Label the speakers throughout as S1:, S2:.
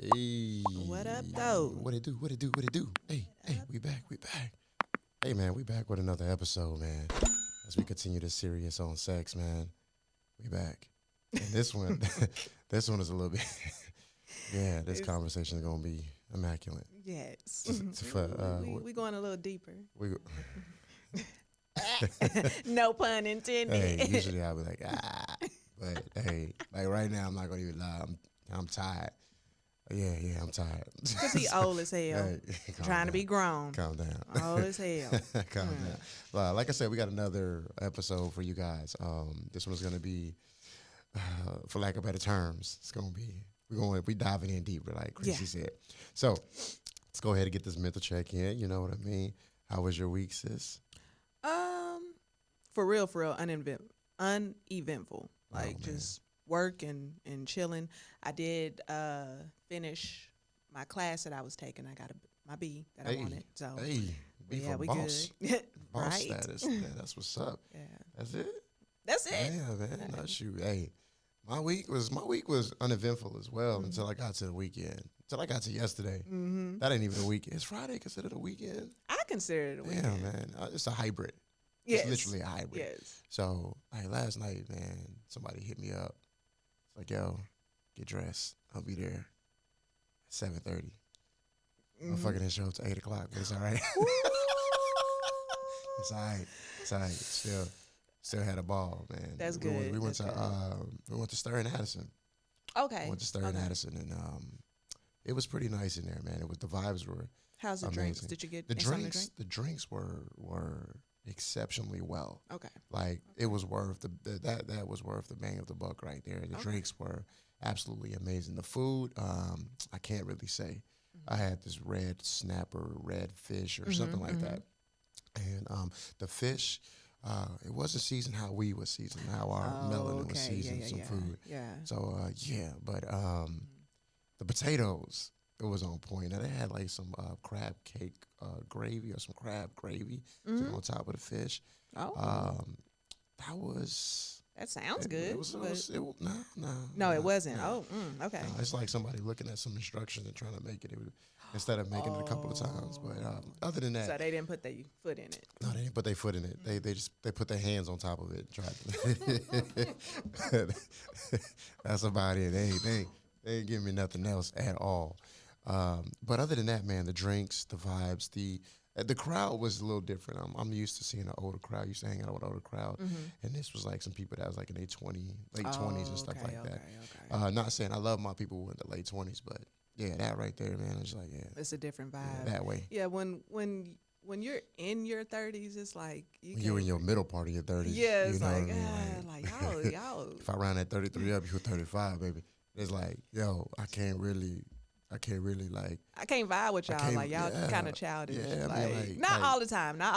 S1: Hey,
S2: What up, though?
S1: what it do? What it do? What it do? Hey, hey, we back, we back. Hey, man, we back with another episode, man. As we continue this series on sex, man, we back. And this one, this one is a little bit, yeah. This conversation is gonna be immaculate.
S2: Yes. We going a little deeper.
S1: We,
S2: No pun intended.
S1: hey, usually I'll be like, but hey, like right now, I'm not gonna even lie. I'm tired. Yeah, I'm tired.
S2: Because he old as hell.
S1: Hey,
S2: Trying to be grown.
S1: Calm down.
S2: Old as hell.
S1: Calm down. Like I said, we got another episode for you guys. This one's gonna be, for lack of better terms, it's gonna be we diving in deeper, like Chrissy said. So let's go ahead and get this mental check in. You know what I mean? How was your week, sis?
S2: For real, uneventful. Like just work and chilling. I did finish my class that I was taking. I got my B that I wanted. So
S1: B
S2: yeah,
S1: for
S2: we
S1: boss.
S2: good.
S1: Boss
S2: Right?
S1: status. Yeah, that's what's up.
S2: Yeah.
S1: That's it.
S2: That's it.
S1: Yeah, man. No, shoot. Hey, my week was uneventful as well until I got to the weekend. Until I got to yesterday. Mm-hmm. That ain't even a weekend. Is Friday considered a weekend?
S2: I consider it a weekend.
S1: Yeah, man. It's a hybrid.
S2: Yes.
S1: It's literally a hybrid.
S2: Yes.
S1: So, like last night, man, somebody hit me up. It's like, yo, get dressed. I'll be there at 7:30. I'm fucking didn't show up to 8 o'clock, but it's all right. It's all right. It's all right. Still had a ball, man.
S2: That's good.
S1: We went to Stern Addison.
S2: Okay.
S1: Went to Stern Addison, and it was pretty nice in there, man. The vibes were
S2: How's the
S1: amazing.
S2: drinks? Did you get
S1: the
S2: something
S1: drinks?
S2: to drink?
S1: The drinks were exceptionally well.
S2: Okay.
S1: Like it was worth that was worth the bang of the buck right there. The drinks were absolutely amazing. The food, I can't really say. I had this red snapper, red fish, or something like that, and the fish. It wasn't seasoned how we was seasoned, how our melanin was seasoned some food.
S2: Yeah.
S1: So but the potatoes, it was on point. Now they had like some crab cake gravy or some crab gravy on top of the fish.
S2: Oh.
S1: That
S2: sounds good.
S1: No,
S2: it wasn't.
S1: No.
S2: Oh, okay.
S1: No, it's like somebody looking at some instructions and trying to make it. Instead of making it a couple of times. But other than that,
S2: so they didn't put their foot in it.
S1: no, they didn't put their foot in it. They put their hands on top of it and tried to. That's about it. They ain't giving me nothing else at all. But other than that, man, the drinks, the vibes, the crowd was a little different. I'm used to seeing an older crowd. Used to hang out with an older crowd, and this was like some people that was like in their late 20s and stuff like that.
S2: Okay.
S1: Not saying I love my people in the late 20s, but yeah, that right there, man. It's like
S2: It's a different vibe.
S1: yeah, that way.
S2: Yeah, when you're in your 30s, it's like
S1: You're in your middle part of your 30s.
S2: Yeah, it's
S1: you know
S2: like,
S1: what I mean?
S2: y'all.
S1: If I round at 33 up, you're 35, baby. It's like, yo, I can't really like.
S2: I can't vibe with y'all. Like y'all kind of childish. Yeah, not all the time, not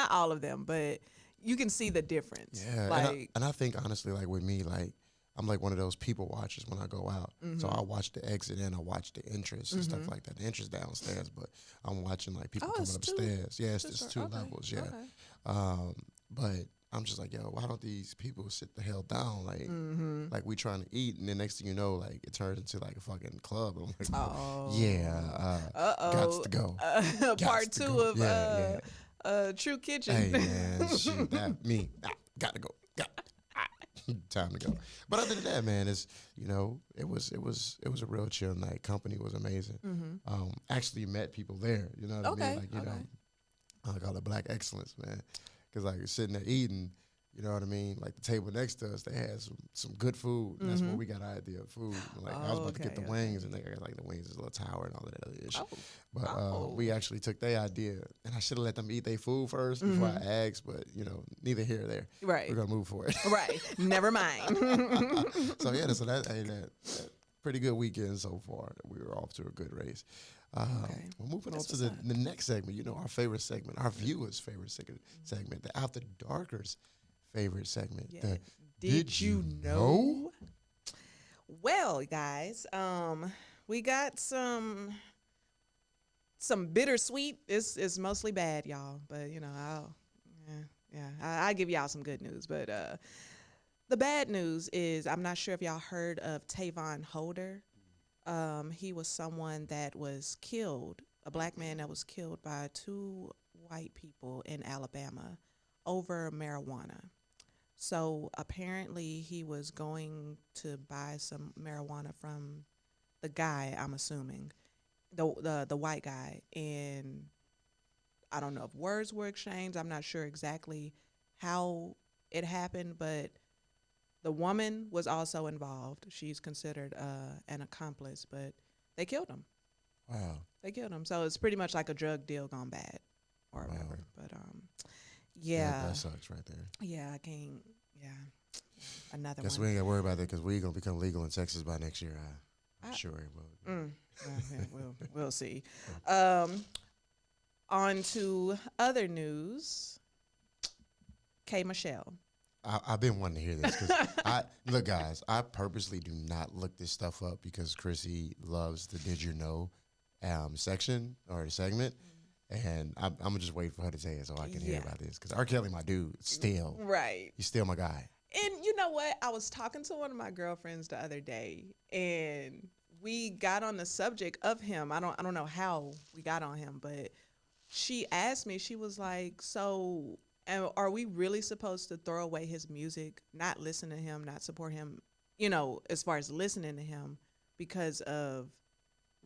S2: all of them, but you can see the difference.
S1: Yeah,
S2: like,
S1: and I think honestly, like with me, like I'm like one of those people watchers when I go out. So I watch the exit and I watch the entrance and stuff like that. The entrance downstairs, but I'm watching like people coming upstairs. Yeah, it's two levels. Yeah, but I'm just like, yo, why don't these people sit the hell down? Like we trying to eat, and the next thing you know, like it turns into like a fucking club. I'm like, gots to go.
S2: Part two of True Kitchen.
S1: Hey man, shoot, that me, gotta go. Time to go. But other than that, man, it's it was a real chill night. Company was amazing. Actually met people there. You know what I mean? Like I call it black excellence, man. Because like sitting there eating, you know what I mean? Like the table next to us, they had some good food. And that's where we got our idea of food. Like I was about to get the wings, and they got like the wings is a little tower and all of that other shit. But we actually took their idea, and I should have let them eat their food first before I asked. But neither here or there.
S2: Right.
S1: We're gonna move for it.
S2: Right. Never mind.
S1: So yeah, so that pretty good weekend so far. We were off to a good race. We're moving on to the next segment. Our favorite segment, our viewers' favorite segment, the Afterdarkers' favorite segment.
S2: Yeah. Did you know? Well, guys, we got some bittersweet. It's mostly bad, y'all. But I'll give y'all some good news. But the bad news is I'm not sure if y'all heard of Tavon Holder. he was someone that was killed, a black man that was killed by two white people in Alabama over marijuana. So apparently he was going to buy some marijuana from the guy, I'm assuming, the white guy, and I don't know if words were exchanged. I'm not sure exactly how it happened, but the woman was also involved. She's considered an accomplice, but they killed him.
S1: Wow.
S2: They killed him. So it's pretty much like a drug deal gone bad or
S1: Wow.
S2: whatever. But
S1: Yeah, that sucks right there.
S2: yeah, I can't. Yeah, another
S1: Guess
S2: one.
S1: we ain't got to worry about that because we're going to become legal in Texas by next year. I'm sure it will.
S2: We'll see. On to other news. K. Michelle.
S1: I've been wanting to hear this because look, guys, I purposely do not look this stuff up because Chrissy loves the Did You Know section or segment. And I'm going to just wait for her to say it so I can hear about this. Because R. Kelly, my dude, still.
S2: Right.
S1: He's still my guy.
S2: And you know what? I was talking to one of my girlfriends the other day, and we got on the subject of him. I don't know how we got on him, but she asked me, she was like, so are we really supposed to throw away his music, not listen to him, not support him, you know, as far as listening to him because of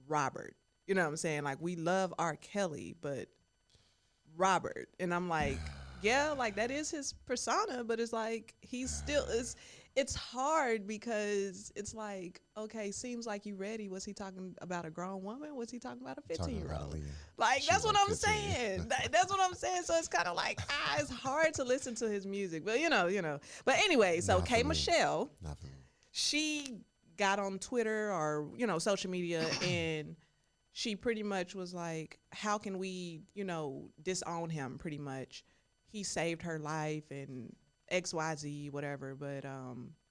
S2: Robert? You know what I'm saying? Like, we love R. Kelly, but Robert. And I'm like, yeah, like, that is his persona, but it's like, he's still, it's hard because it's like, okay, seems like you ready. Was he talking about a grown woman? Was he talking about a 15-year-old? Like, that's what I'm saying. That's what I'm saying. So it's kind of like, it's hard to listen to his music. But, you know. But anyway, so K. Michelle, she got on Twitter or, you know, social media, and she pretty much was like, how can we, you know, disown him pretty much? He saved her life and XYZ, whatever. But,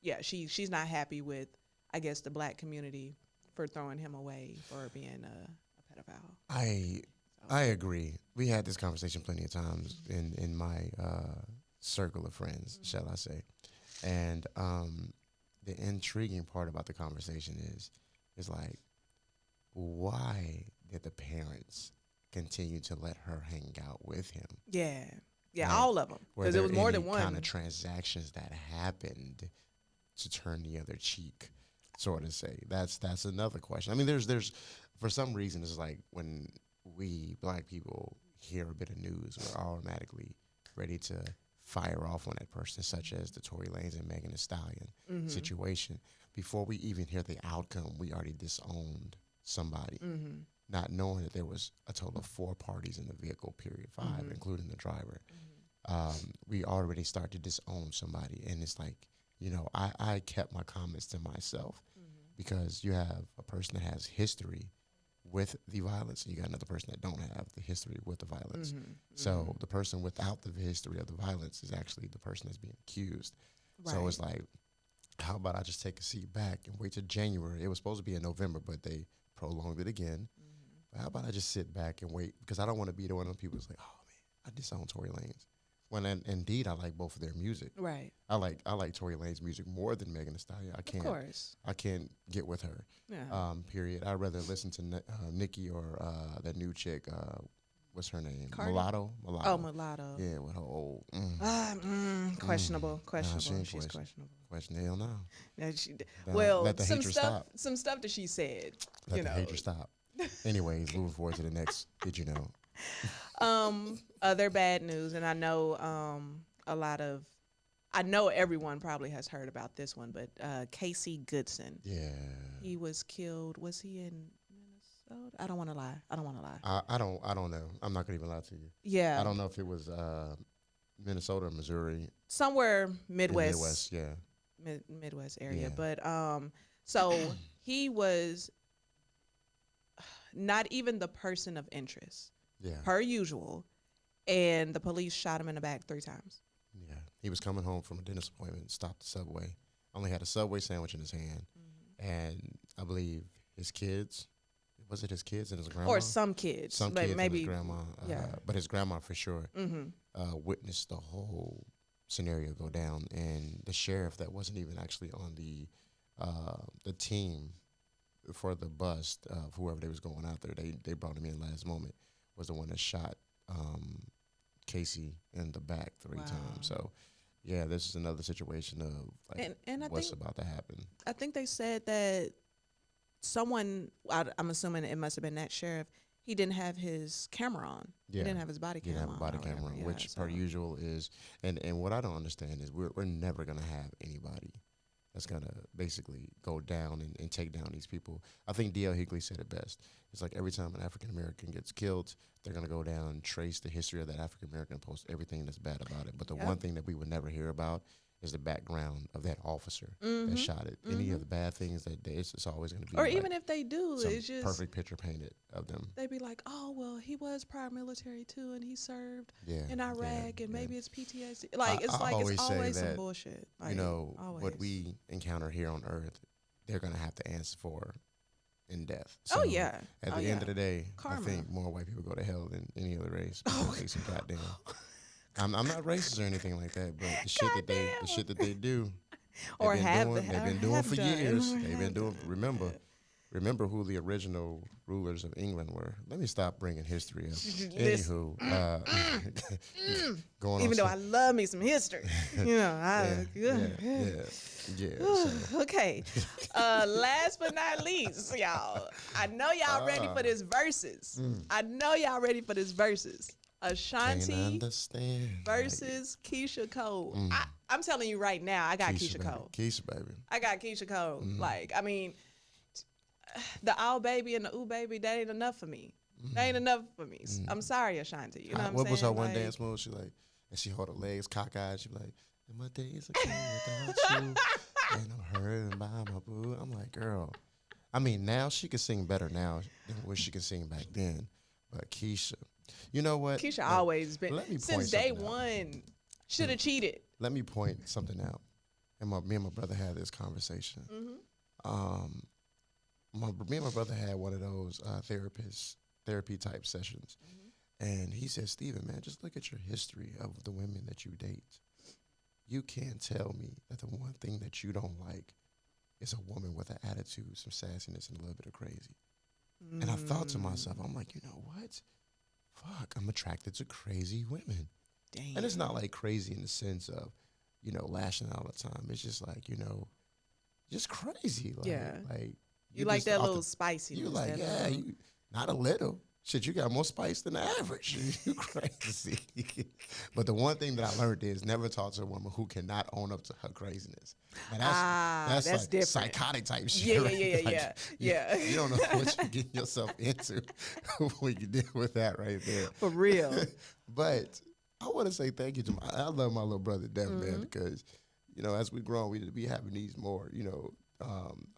S2: yeah, she's not happy with, I guess, the black community for throwing him away for being a pedophile.
S1: I agree. We had this conversation plenty of times in my circle of friends, shall I say. And the intriguing part about the conversation is like, why did the parents continue to let her hang out with him?
S2: Yeah,
S1: like,
S2: all of them, because it was more than one
S1: kind of transactions that happened to turn the other cheek, sort of say. That's another question. I mean, there's for some reason it's like when we black people hear a bit of news, we're automatically ready to fire off on that person, such as the Tory Lanez and Megan Thee Stallion situation. Before we even hear the outcome, we already disowned somebody, not knowing that there was a total of 4 parties in the vehicle, period, 5, including the driver. We already start to disown somebody, and it's like, you know, I kept my comments to myself because you have a person that has history with the violence, and you got another person that don't have the history with the violence. So the person without the history of the violence is actually the person that's being accused. Right. So it's like, how about I just take a seat back and wait till January? It was supposed to be in November, but they prolonged it again. But how about I just sit back and wait? Because I don't want to be the one of those people who's like, oh man, I disown Tory Lanez. When indeed I like both of their music. Right. I like Tory Lanez music more than Megan Thee Stallion. I can't get with her. Yeah. Period. I'd rather listen to Nicki or that new chick. What's her name?
S2: Cardi?
S1: Mulatto.
S2: Oh, Mulatto.
S1: Yeah, with her old.
S2: Questionable.
S1: Nah,
S2: she's questionable.
S1: Hell no.
S2: Well, some stuff that she said.
S1: Let the hatred stop. Anyways, moving forward to the next. Did you know?
S2: Other bad news, and I know I know everyone probably has heard about this one, but Casey Goodson.
S1: Yeah.
S2: He was killed. Was he in Minnesota? I don't want to lie.
S1: I don't know. I'm not gonna even lie to you.
S2: Yeah.
S1: I don't know if it was Minnesota or Missouri.
S2: Somewhere Midwest.
S1: Midwest, yeah.
S2: Midwest area. Yeah. But so he was not even the person of interest. Yeah. Per usual. And the police shot him in the back 3 times.
S1: Yeah. He was coming home from a dentist appointment, stopped the subway, only had a Subway sandwich in his hand. And I believe his kids, was it his kids and his grandma?
S2: Or some kids.
S1: Some kids maybe, and his grandma. But his grandma for sure witnessed the whole scenario go down. And the sheriff that wasn't even actually on the team for the bust of whoever they was going after. They brought him in last moment. Was the one that shot Casey in the back 3 times. So yeah, this is another situation of like
S2: and
S1: what's about to happen.
S2: I think they said that someone, I'm assuming it must have been that sheriff, he didn't have his camera on.
S1: Yeah.
S2: He didn't have his body
S1: He
S2: camera
S1: didn't
S2: on.
S1: have a body camera, which per usual is, and what I don't understand is we're never going to have anybody that's going to basically go down and take down these people. I think D.L. Hughley said it best. It's like every time an African-American gets killed, they're going to go down and trace the history of that African-American and post everything that's bad about it. But the one thing that we would never hear about is the background of that officer that shot it. Any of the bad things that it's always going to be.
S2: Or
S1: like
S2: even if they do, it's just
S1: perfect picture painted of them.
S2: They'd be like, oh, well, he was prior military too, and he served in Iraq, and maybe it's PTSD. Like, it's always some bullshit. Like,
S1: you know, what we encounter here on Earth, they're going to have to answer for in death. So at the end of the day, Karma. I think more white people go to hell than any other race. They some goddamn. I'm not racist or anything like that, but the shit that they do, they've been doing for years. They've been doing. Remember who the original rulers of England were. Let me stop bringing history up. Anywho, going
S2: even though I love me some history, you know. So. Okay. Last but not least, y'all. I know y'all ready for this versus. Ashanti versus Keisha Cole. I'm telling you right now, I got Keisha Cole.
S1: Keisha, baby.
S2: I got Keisha Cole. Like, I mean, the All Baby and the Ooh Baby, that ain't enough for me. That ain't enough for me. I'm sorry, Ashanti. You know what I'm saying?
S1: What was her one dance move? She like, and she hold her legs cockeyed. She be like, and my days are coming without you, and I'm hurting by my boo. I'm like, girl. I mean, now she can sing better now than what she can sing back then. But Keisha. You know what?
S2: Keisha always been since day one. Should have cheated.
S1: Let me point something out. And me and my brother had this conversation. Me and my brother had one of those therapy type sessions, and he said, "Steven, man, just look at your history of the women that you date. You can't tell me that the one thing that you don't like is a woman with an attitude, some sassiness, and a little bit of crazy." And I thought to myself, I'm like, you know what? Fuck, I'm attracted to crazy women.
S2: Damn.
S1: And it's not like crazy in the sense of, you know, lashing out all the time. It's just like, you know, just crazy. Like, like
S2: you like that little spiciness.
S1: You like, you not a little. Shit, you got more spice than the average. You crazy. But the one thing that I learned is never talk to a woman who cannot own up to her craziness. That's like different. Psychotic type shit. Yeah. You don't know what you're getting yourself into when you deal with that right there.
S2: For real.
S1: But I want to say thank you to I love my little brother, Devin, man, because, you know, as we grow, we be having these more, you know,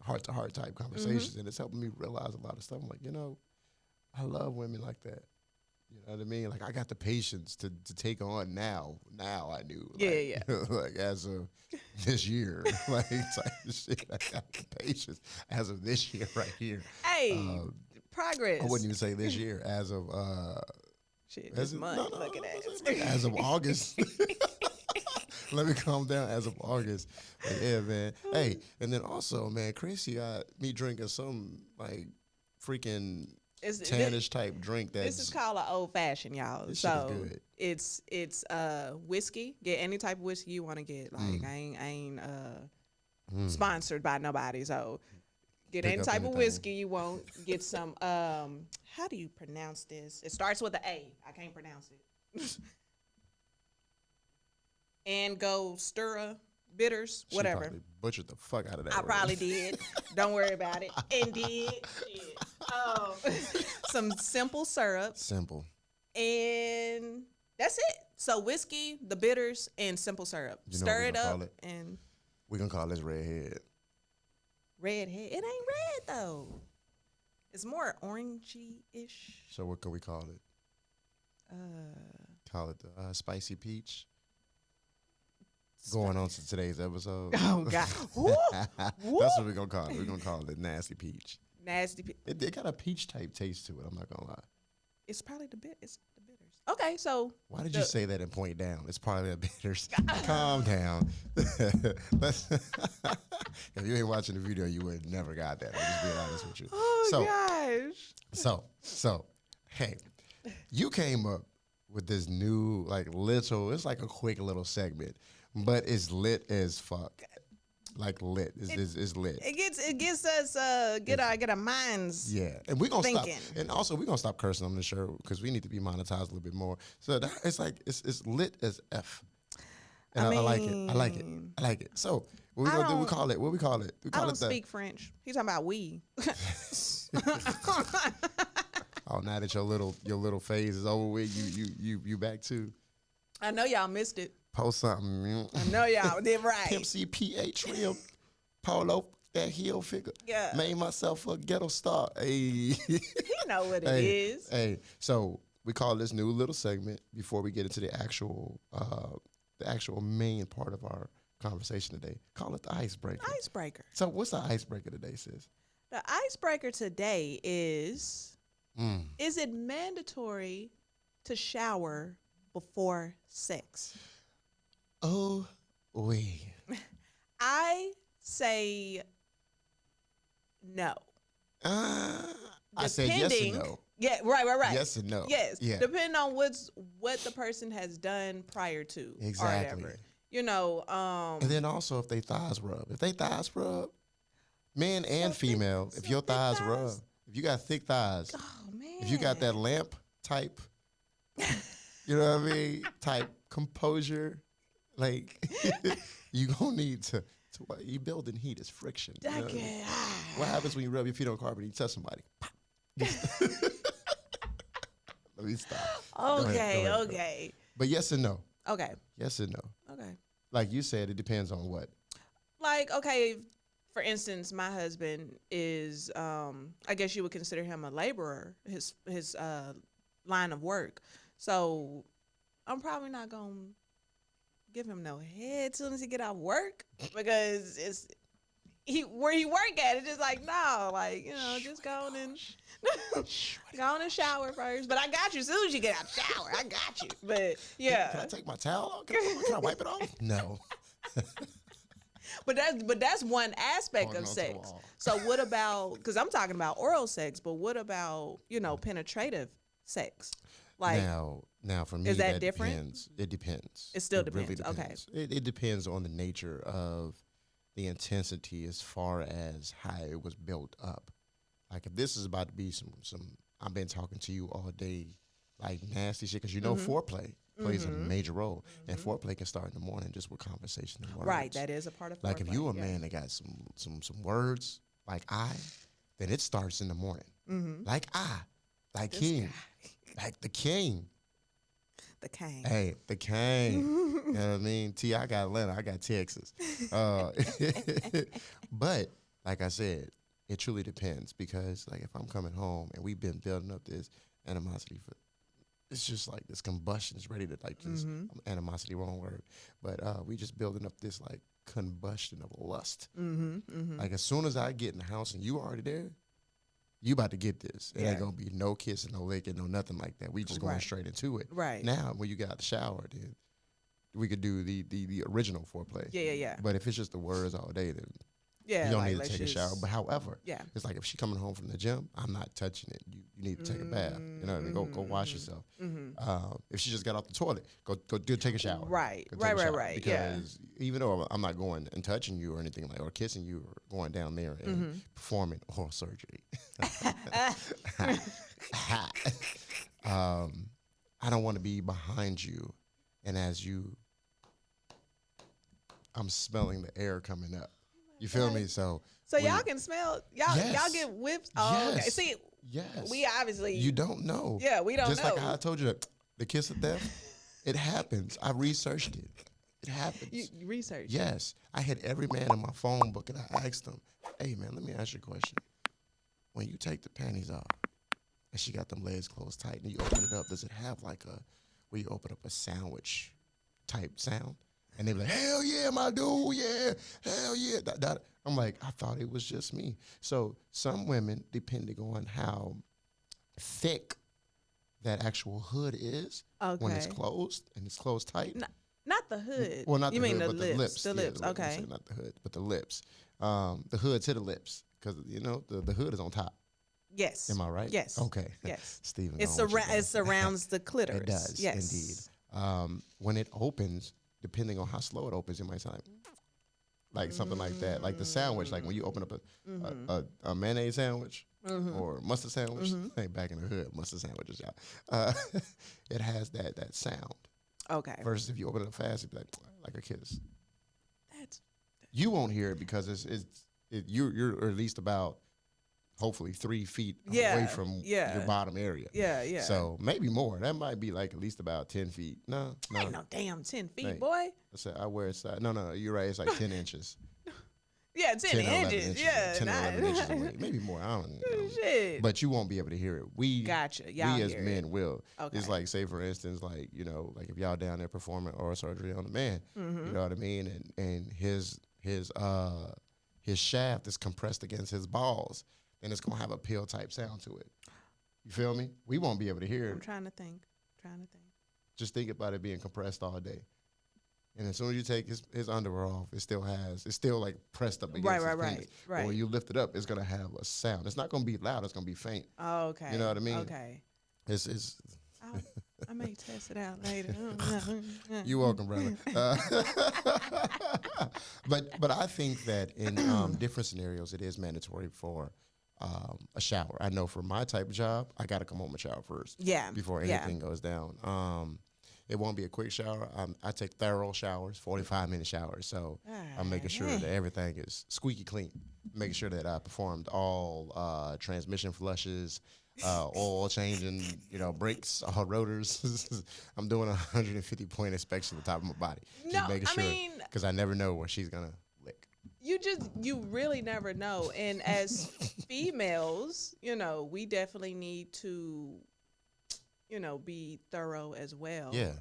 S1: heart-to-heart type conversations, and it's helping me realize a lot of stuff. I'm like, you know, I love women like that. You know what I mean? Like, I got the patience to take on now. Now I do. Like, like, as of this year. Like, type of shit. I got the patience as of this year right here.
S2: Hey, progress.
S1: I wouldn't even say this year. As of...
S2: shit, this month. Look at that.
S1: As of August. Let me calm down as of August. But yeah, man. Hey, and then also, man, Chrissy got me drinking some, like, freaking... tannish type drink.
S2: This is called an old fashioned, y'all.
S1: This
S2: so
S1: shit is good.
S2: it's whiskey. Get any type of whiskey you want to get. Like I ain't sponsored by nobody. So get any type of whiskey you want. Get some. How do you pronounce this? It starts with an A. I can't pronounce it. And go stir bitters, whatever.
S1: Probably butchered the fuck out of that.
S2: I probably did. Don't worry about it. And did. Shit. Some simple syrup.
S1: Simple.
S2: And that's it. So whiskey, the bitters, and simple syrup.
S1: You know
S2: Stir it up. And
S1: we're going to call this redhead.
S2: Redhead? It ain't red, though. It's more orangey-ish.
S1: So what can we call it? Call it the spicy peach. Going on to today's episode.
S2: Oh, God.
S1: That's what we're going to call it. We're going to call it nasty peach.
S2: Nasty peach.
S1: It got a peach type taste to it. I'm not going to lie.
S2: It's probably it's the bitters. Okay, so
S1: Why did you say that and point down? It's probably a better. Calm down. Let's. If you ain't watching the video, you would never got that. I'm just being honest with you.
S2: Oh gosh.
S1: So, hey, you came up with this new little. It's like a quick little segment, but it's lit as fuck. Like lit. It's lit.
S2: It gets us get our minds.
S1: Yeah, and we're gonna
S2: thinking.
S1: stop. And also, we're gonna stop cursing on the show because we need to be monetized a little bit more. So it's like it's lit as f. And I like it. I like it. I like it. So what we gonna do? We call it. What we call it? We call
S2: I don't
S1: it
S2: speak French. He's talking about we.
S1: Oh, now that your little phase is over with, you back to.
S2: I know y'all missed it.
S1: Post something.
S2: I know y'all did right.
S1: Pimp CPA trim, polo, that heel figure.
S2: Yeah.
S1: Made myself a ghetto star. Hey.
S2: You know what it is.
S1: Hey, so we call this new little segment before we get into the actual main part of our conversation today. Call it the icebreaker.
S2: Icebreaker.
S1: So what's the icebreaker today, sis?
S2: The icebreaker today is it mandatory to shower before sex?
S1: Oh, we.
S2: I say no.
S1: I said yes and no.
S2: Yeah, right.
S1: Yes and no.
S2: Yes.
S1: Yeah.
S2: Depending on what the person has done prior to.
S1: Exactly.
S2: Or whatever. You know,
S1: and then also if they thighs rub. If they thighs rub, men and female, if your thighs rub, if you got thick thighs,
S2: oh man.
S1: if you got that lamp type, you know what I mean? Type composure, like you gonna need to you building heat is friction. You know what happens when you rub your feet on carpet and you touch somebody? Let me stop.
S2: Okay,
S1: Go ahead.
S2: okay.
S1: But yes and no.
S2: Okay.
S1: Yes and no.
S2: Okay.
S1: Like you said, it depends on what.
S2: Like, okay, for instance, my husband is, I guess you would consider him a laborer, his line of work. So I'm probably not going to give him no head as soon as he get off work because where he work at, it's just like, no, like, you know, just go on and go on and shower first. But I got you as soon as you get out the shower. I got you. But yeah.
S1: Can I take my towel off? Can I wipe it off? No.
S2: But that's one aspect of sex. So what about, because I'm talking about oral sex, but what about, penetrative sex? Like
S1: now for me,
S2: is that different?
S1: Depends. It depends.
S2: It still
S1: Really
S2: depends. Okay.
S1: It depends on the nature of the intensity as far as how it was built up. Like if this is about to be some I've been talking to you all day, like nasty shit, because foreplay plays a major role, and foreplay can start in the morning just with conversation and words.
S2: Right, that is a part of foreplay.
S1: Like if you a man that got some words like then it starts in the morning. Like like king, like the king.
S2: The king.
S1: Hey, the king. You know what I mean? I got Atlanta, I got Texas. But like I said, it truly depends because like if I'm coming home and we've been building up this animosity for, it's just like this combustion is ready to like just animosity, wrong word, but we just building up this like combustion of lust. Like as soon as I get in the house and you already there, you about to get this. It ain't gonna be no kissing, no licking, no nothing like that. We just going straight into it.
S2: Right.
S1: Now, when you get out the shower, then we could do the original foreplay.
S2: Yeah.
S1: But if it's just the words all day, then
S2: you
S1: don't need to take a shower. But however,
S2: yeah,
S1: it's like if she coming home from the gym, I'm not touching it. You need to take a bath. You know what I mean? Go wash yourself. If she just got off the toilet, go take a shower.
S2: Right.
S1: Because even though I'm not going and touching you or anything like, or kissing you or going down there and performing oral surgery, I don't want to be behind you, and as I'm smelling the air coming up. You feel me? So
S2: y'all can smell y'all get whips. Oh, okay. See, we obviously
S1: you don't know.
S2: Yeah, we don't know.
S1: Just like how I told you that the kiss of death, it happens. I researched it. It happens.
S2: You researched?
S1: Yes, I had every man in my phone book, and I asked them, "Hey, man, let me ask you a question. When you take the panties off, and she got them legs closed tight, and you open it up, does it have like where you open up a sandwich type sound?" And they be like, "Hell yeah, my dude, yeah, hell yeah." I'm like, I thought it was just me. So some women, depending on how thick that actual hood is when it's
S2: Okay.
S1: closed and it's closed tight.
S2: Not the hood.
S1: Well, not
S2: you
S1: the
S2: mean
S1: hood,
S2: the
S1: but
S2: lips?
S1: the lips.
S2: The
S1: Yeah,
S2: lips.
S1: the lips. I'm
S2: Okay.
S1: saying not the hood, but the lips. The hood to the lips, because the hood is on top.
S2: Yes.
S1: Am I right?
S2: Yes.
S1: Okay.
S2: Yes.
S1: Stephen,
S2: It surrounds the clitoris.
S1: It does,
S2: Yes.
S1: indeed. When it opens, depending on how slow it opens, it might sound like something like that, like the sandwich, like when you open up a mayonnaise sandwich or mustard sandwich. Hey, back in the hood, mustard sandwiches, y'all. It has that sound.
S2: Okay.
S1: Versus if you open it up fast, it'd be like a kiss.
S2: That's
S1: You won't hear it because you're at least about, hopefully, 3 feet away from your bottom area.
S2: yeah.
S1: So maybe more. That might be like at least about 10 feet. No.
S2: Ain't no damn 10 feet,
S1: Hey.
S2: boy.
S1: I wear it side. No, you're right. It's like 10 inches.
S2: Yeah, 10
S1: 10 or 11
S2: inches. Yeah,
S1: 10 or 11 inches away. Maybe more. I don't know.
S2: Shit.
S1: But you won't be able to hear it. We
S2: Gotcha. Y'all
S1: we as
S2: hear
S1: men
S2: it.
S1: will.
S2: Okay.
S1: It's like, say for instance, like, like if y'all down there performing oral surgery on a man, you know what I mean? And his shaft is compressed against his balls, then it's gonna have a pill type sound to it. You feel me? We won't be able to hear
S2: I'm
S1: it.
S2: trying to think.
S1: Just think about it being compressed all day. And as soon as you take his underwear off, it's still like pressed up against his penis.
S2: Right.
S1: But when you lift it up, it's gonna have a sound. It's not gonna be loud. It's gonna be faint.
S2: Oh, okay.
S1: You know what I mean?
S2: Okay.
S1: It's
S2: I may test it out later.
S1: You're welcome, brother. But I think that in different scenarios, it is mandatory for a shower. I know for my type of job, I got to come home and shower first.
S2: Yeah.
S1: Before anything goes down. It won't be a quick shower. I take thorough showers, 45-minute showers. So I'm making sure that everything is squeaky clean. Making sure that I performed all transmission flushes, oil changing, brakes, rotors. I'm doing a 150-point inspection of the top of my body. Just making sure, because I never know where she's gonna lick.
S2: You really never know. And as females, we definitely need to, be thorough as well.
S1: Yeah.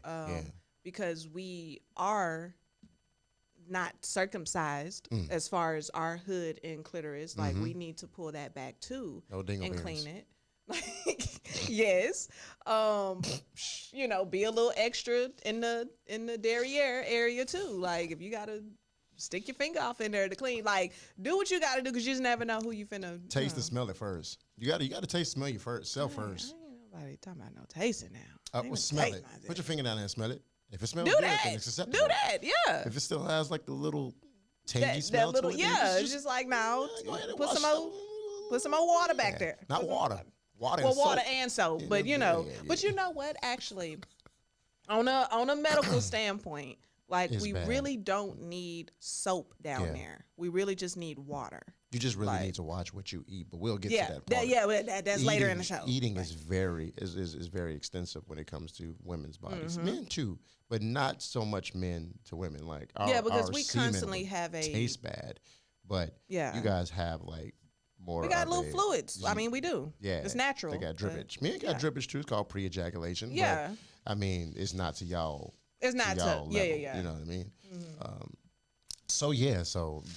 S2: Because we are not circumcised as far as our hood and clitoris. Like we need to pull that back too and clean it. Like, yes. Be a little extra in the derriere area too. Like if you gotta stick your finger off in there to clean, like do what you gotta do because you just never know who you finna
S1: taste and smell it first. You gotta taste, smell yourself first.
S2: Ain't nobody talking about no tasting now.
S1: Well, smell it. Put your finger down there and smell it. If it smells
S2: Do
S1: good,
S2: that.
S1: then it's acceptable.
S2: Do that. Yeah.
S1: If it still has like the little tangy smell
S2: little,
S1: to it,
S2: yeah. It's just like no. Put some more water back there.
S1: Not water. Water.
S2: Well,
S1: and
S2: water
S1: soap.
S2: and soap, but but you know what? Actually, on a medical standpoint, like
S1: It's
S2: we
S1: bad.
S2: really don't need soap down there. We really just need water.
S1: You just really need to watch what you eat, but we'll get to that part.
S2: That's later in the show.
S1: Eating is very extensive when it comes to women's bodies. Men too, but not so much men to women. Like
S2: because
S1: our
S2: we
S1: semen
S2: constantly have a
S1: taste bad, but you guys have like more.
S2: We got
S1: of
S2: little fluids. I mean, we do.
S1: Yeah,
S2: it's natural.
S1: They got drippage. Men got drippage too. It's called pre-ejaculation.
S2: Yeah,
S1: but, I mean, it's not to y'all.
S2: It's not to
S1: y'all level,
S2: yeah.
S1: You know what I mean? So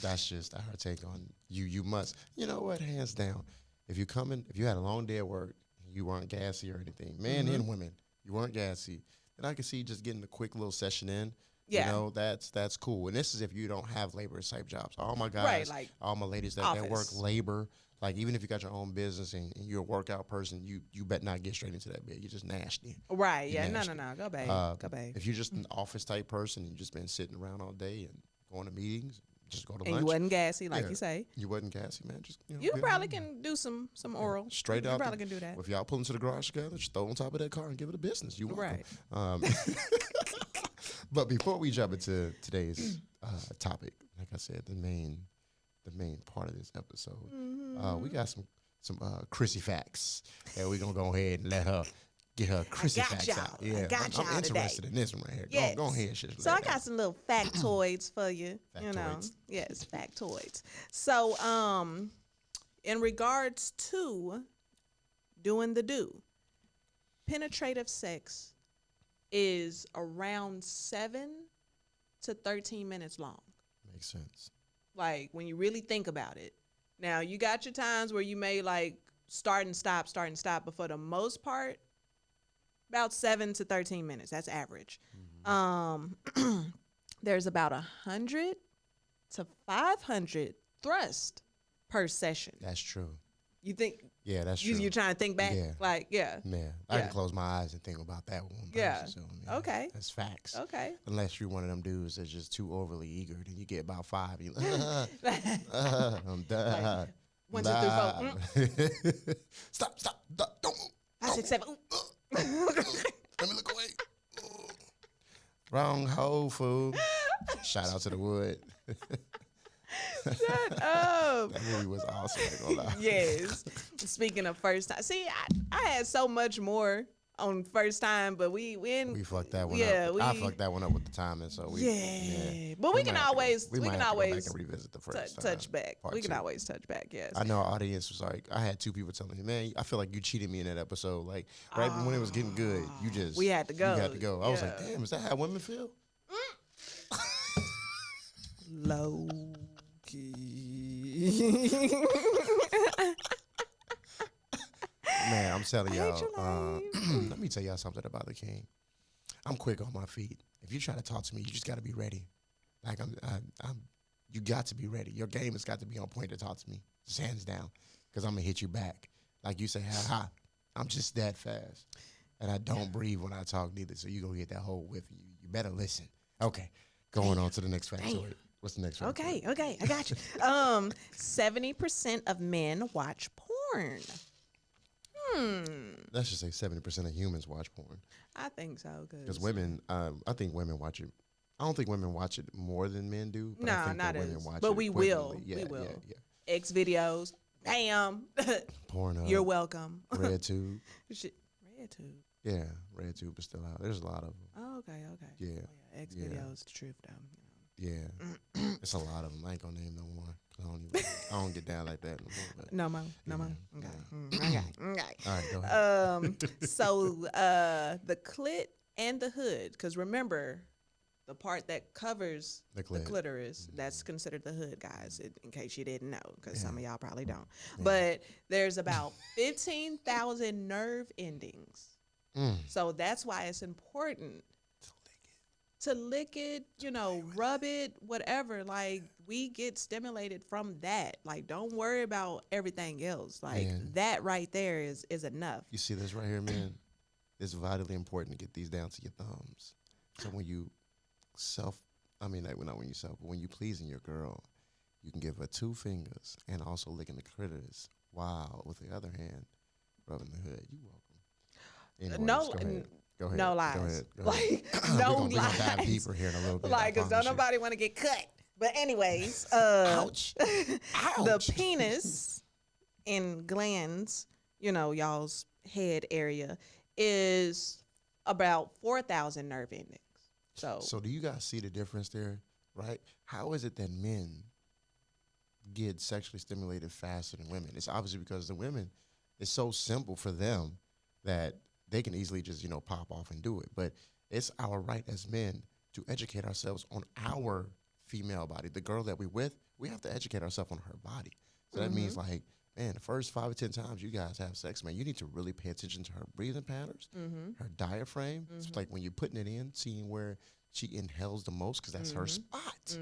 S1: that's just our take on you. You must, you know what? Hands down, if you had a long day at work, you weren't gassy or anything, men and women, you weren't gassy, then I could see just getting a quick little session in.
S2: Yeah,
S1: that's cool. And this is if you don't have labor type jobs. All my guys,
S2: like
S1: all my ladies that work labor. Like even if you got your own business and you're a workout person, you better not get straight into that bed. You're just nasty.
S2: Right?
S1: You're
S2: Yeah.
S1: nasty.
S2: No. Go babe.
S1: If you're just an office type person, you just been sitting around all day and going to meetings, just go to
S2: and
S1: lunch.
S2: you wasn't gassy, like you say.
S1: You wasn't gassy, man. Just
S2: you probably can do some oral.
S1: Straight out.
S2: You probably can do that.
S1: If y'all pull into the garage together, just throw it on top of that car and give it a business. You welcome.
S2: Right.
S1: But before we jump into today's topic, like I said, the main part of this episode, we got some Chrissy facts, and we're gonna go ahead and let her get her Chrissy facts out. Yeah, I'm interested in this one right here.
S2: Yes.
S1: Go ahead, sis.
S2: So I got some little factoids for you.
S1: Factoids.
S2: Yes, factoids. So, in regards to doing the do, penetrative sex is around 7 to 13 minutes long.
S1: Makes sense.
S2: Like when you really think about it. Now you got your times where you may like start and stop, but for the most part, about 7 to 13 minutes. That's average.
S1: Mm-hmm.
S2: There's about 100 to 500 thrust per session.
S1: That's true.
S2: You think?
S1: Yeah, that's true.
S2: You're trying to think back?
S1: Yeah.
S2: Like, yeah.
S1: Yeah, I can close my eyes and think about that one.
S2: Yeah.
S1: Person, so,
S2: Okay.
S1: That's facts.
S2: Okay.
S1: Unless you're one of them dudes that's just too overly eager, then you get about 5. You I'm done.
S2: Like, 1, 2, 3, 4.
S1: Stop, don't move.
S2: 5, 6, 7.
S1: Let me look away. Wrong hole, fool. Shout out to the wood.
S2: Shut up.
S1: That movie was awesome. I ain't gonna lie.
S2: Yes. Speaking of first time, see, I had so much more on first time, but we
S1: fucked that one
S2: yeah,
S1: up. I fucked that one up with the timing, so we
S2: But we can always
S1: go back and revisit the first
S2: touch back. We can
S1: 2.
S2: always touch back. Yes.
S1: I know our audience was like, I had 2 people telling me, man, I feel like you cheated me in that episode. Like right when it was getting good,
S2: we had to go.
S1: You had to go. I was like, damn, is that how women feel?
S2: Low key.
S1: Man, I'm telling y'all.
S2: your
S1: Let me tell y'all something about the king. I'm quick on my feet. If you try to talk to me, you just got to be ready. Like you got to be ready. Your game has got to be on point to talk to me, just hands down, because I'm gonna hit you back. Like you say, ha. I'm just that fast, and I don't breathe when I talk neither. So you gonna get that whole whiff. You better listen. Okay, going on to the next factoid. What's the next factoid?
S2: Okay, I got you. 70% of men watch porn.
S1: Let's just say 70% of humans watch porn.
S2: I think so.
S1: Because women, I think women watch it. I don't think women watch it more than men do. But
S2: No,
S1: I think
S2: not
S1: that women
S2: as.
S1: watch
S2: But
S1: it
S2: we will.
S1: equivalently.
S2: We will.
S1: Yeah.
S2: X videos. Bam.
S1: Pornhub.
S2: You're welcome.
S1: RedTube.
S2: RedTube.
S1: Yeah, RedTube is still out. There's a lot of them.
S2: Oh, okay.
S1: Yeah.
S2: Oh, yeah. X videos, the truth, though.
S1: Yeah. It's a lot of them. I ain't gonna name no more. I don't get down like that no more. But
S2: No more. Okay.
S1: all right, go ahead.
S2: So the clit and the hood, because remember, the part that covers the clitoris, that's considered the hood, guys, in case you didn't know, because some of y'all probably don't. Yeah. But there's about 15,000 nerve endings. So that's why it's important to lick it, rub it, whatever. Like, we get stimulated from that. Like, don't worry about everything else. Like, that right there is enough.
S1: You see this right here, man? It's vitally important to get these down to your thumbs. So when you not when you self, but when you pleasing your girl, you can give her 2 fingers and also licking the clitoris while with the other hand rubbing the hood. You welcome. Anyways, go ahead.
S2: No lies.
S1: Go ahead.
S2: Like, no
S1: lies. We're gonna dive deeper here in a little bit.
S2: Like, because don't nobody want to get cut. But anyways,
S1: ouch.
S2: The penis and glands, y'all's head area, is about 4,000 nerve endings. So
S1: do you guys see the difference there, right? How is it that men get sexually stimulated faster than women? It's obviously because the women, it's so simple for them that they can easily just, pop off and do it. But it's our right as men to educate ourselves on our female body. The girl that we're with, we have to educate ourselves on her body. So that means, like, man, the first 5 or 10 times you guys have sex, man, you need to really pay attention to her breathing patterns, her diaphragm. It's like when you're putting it in, seeing where she inhales the most, because that's her spot.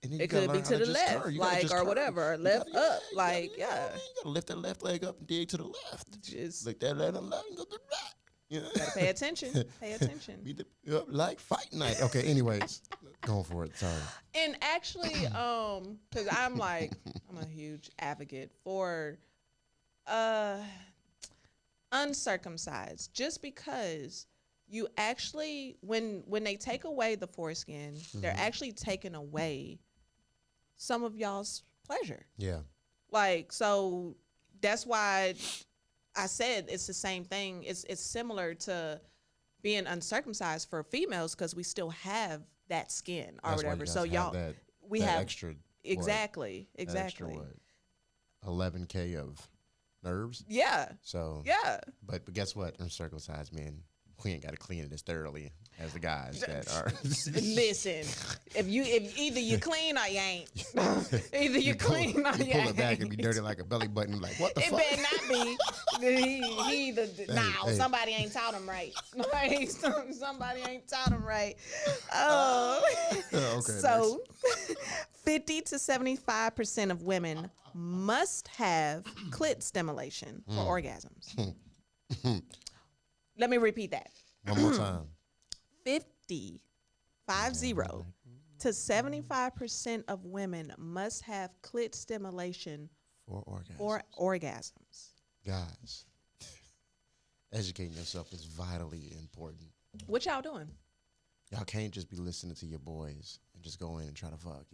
S1: And then
S2: it could be to the left, or whatever, or left up, you gotta
S1: lift that left leg up and dig to the left.
S2: Just
S1: lick that leg left and go to the right.
S2: Gotta pay attention. Pay attention.
S1: Like fight night. Okay, anyways, going for it. Sorry.
S2: And actually, because I'm a huge advocate for uncircumcised, just because you actually, when they take away the foreskin, they're actually taking away some of y'all's pleasure.
S1: Yeah.
S2: Like, so that's why I said it's the same thing. It's similar to being uncircumcised for females, because we still have that skin or whatever. So y'all, we have
S1: extra.
S2: Exactly.
S1: Extra 11K of nerves.
S2: Yeah.
S1: So
S2: yeah.
S1: But guess what? Uncircumcised men. we ain't got to clean it as thoroughly as the guys that are.
S2: Listen, if either you clean or you ain't. Either you clean or you
S1: pull
S2: ain't.
S1: it back and be dirty like a belly button. Like, what the
S2: It
S1: fuck?
S2: better not be. He either
S1: hey.
S2: somebody ain't taught him right. Somebody ain't taught him right.
S1: Okay.
S2: So, 50 to 75% of women must have clit stimulation for orgasms. Let me repeat that.
S1: One more time.
S2: 50 to 75% of women must have clit stimulation
S1: For
S2: orgasms.
S1: Guys, educating yourself is vitally important.
S2: What y'all doing?
S1: Y'all can't just be listening to your boys and just go in and try to fuck.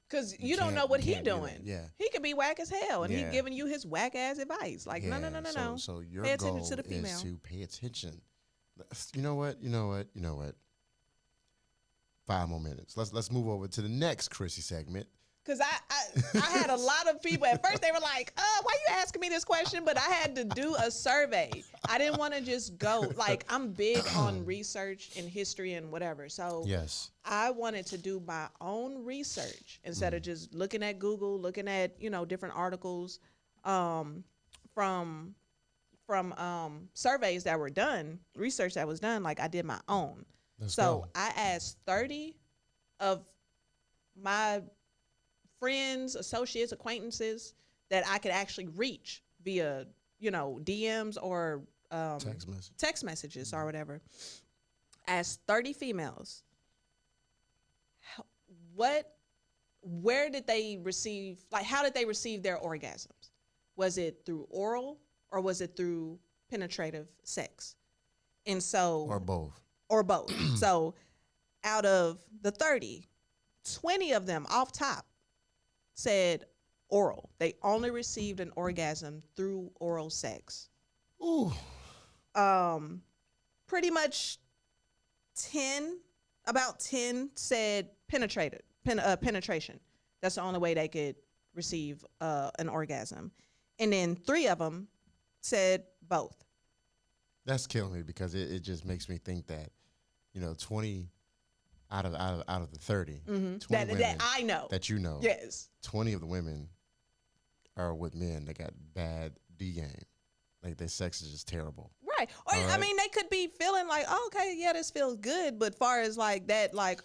S2: Because you don't know what he doing.
S1: Yeah.
S2: He could be whack as hell, and he
S1: Yeah.
S2: giving you his whack ass advice. Like, no.
S1: So your
S2: Pay
S1: goal
S2: attention to the female.
S1: is to pay attention. You know what? 5 more minutes. Let's move over to the next Chrissy segment.
S2: Because I had a lot of people. At first, they were like, why you asking me this question? But I had to do a survey. I didn't want to just go. Like, I'm big on research and history and whatever. So
S1: Yes.
S2: I wanted to do my own research instead of just looking at Google, looking at, different articles from surveys that were done, research that was done. Like, I did my own.
S1: Let's
S2: So
S1: go.
S2: I asked 30 of my friends, associates, acquaintances that I could actually reach via, DMs or text messages or whatever. Asked 30 females, where did they receive, like, how did they receive their orgasms? Was it through oral or was it through penetrative sex? And so,
S1: Or both.
S2: So out of the 30, 20 of them off top said oral. They only received an orgasm through oral sex.
S1: Ooh.
S2: Pretty much about 10 said penetration. That's the only way they could receive an orgasm. And then 3 of them said both.
S1: That's killing me because it just makes me think that, 20 out of the 30, 20 women
S2: That I know.
S1: that you know,
S2: Yes.
S1: 20 of the women are with men that got bad D game. Like, their sex is just terrible.
S2: Right. Or,
S1: All
S2: I
S1: right.
S2: mean, they could be feeling like, oh, okay, yeah, this feels good. But far as like that, like,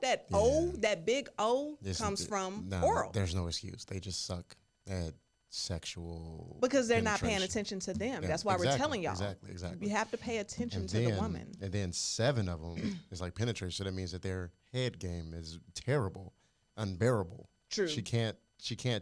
S2: that O, that big O comes from oral.
S1: There's no excuse. They just suck at sexual
S2: Because they're not paying
S1: penetration.
S2: attention to them.
S1: Yeah,
S2: That's why we're telling y'all.
S1: Exactly.
S2: You have to pay attention
S1: And
S2: to the woman.
S1: And then 7 of them is like penetration. So that means that their head game is terrible, unbearable.
S2: True.
S1: She can't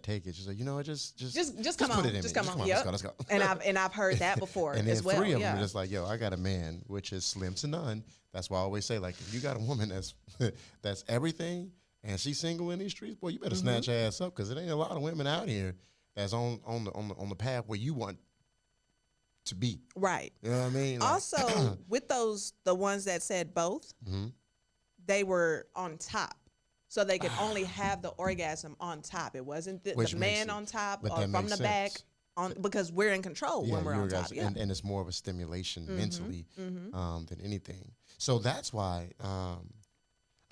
S1: take it. She's like, just
S2: come on.
S1: put it in
S2: Just
S1: me.
S2: come on.
S1: Let's go.
S2: And I've heard that before
S1: And then
S2: as well.
S1: 3 of them
S2: Yeah.
S1: are just like, yo, I got a man, which is slim to none. That's why I always say, like, if you got a woman that's everything and she's single in these streets, boy, you better snatch her ass up because it ain't a lot of women out here that's on the path where you want to be.
S2: Right.
S1: You know what I mean? Like,
S2: Also, with the ones that said both, they were on top. So they could only have the orgasm on top. It wasn't the man on top or from the back, because we're in control when we're on top. Yeah.
S1: And it's more of a stimulation mentally than anything. So that's why I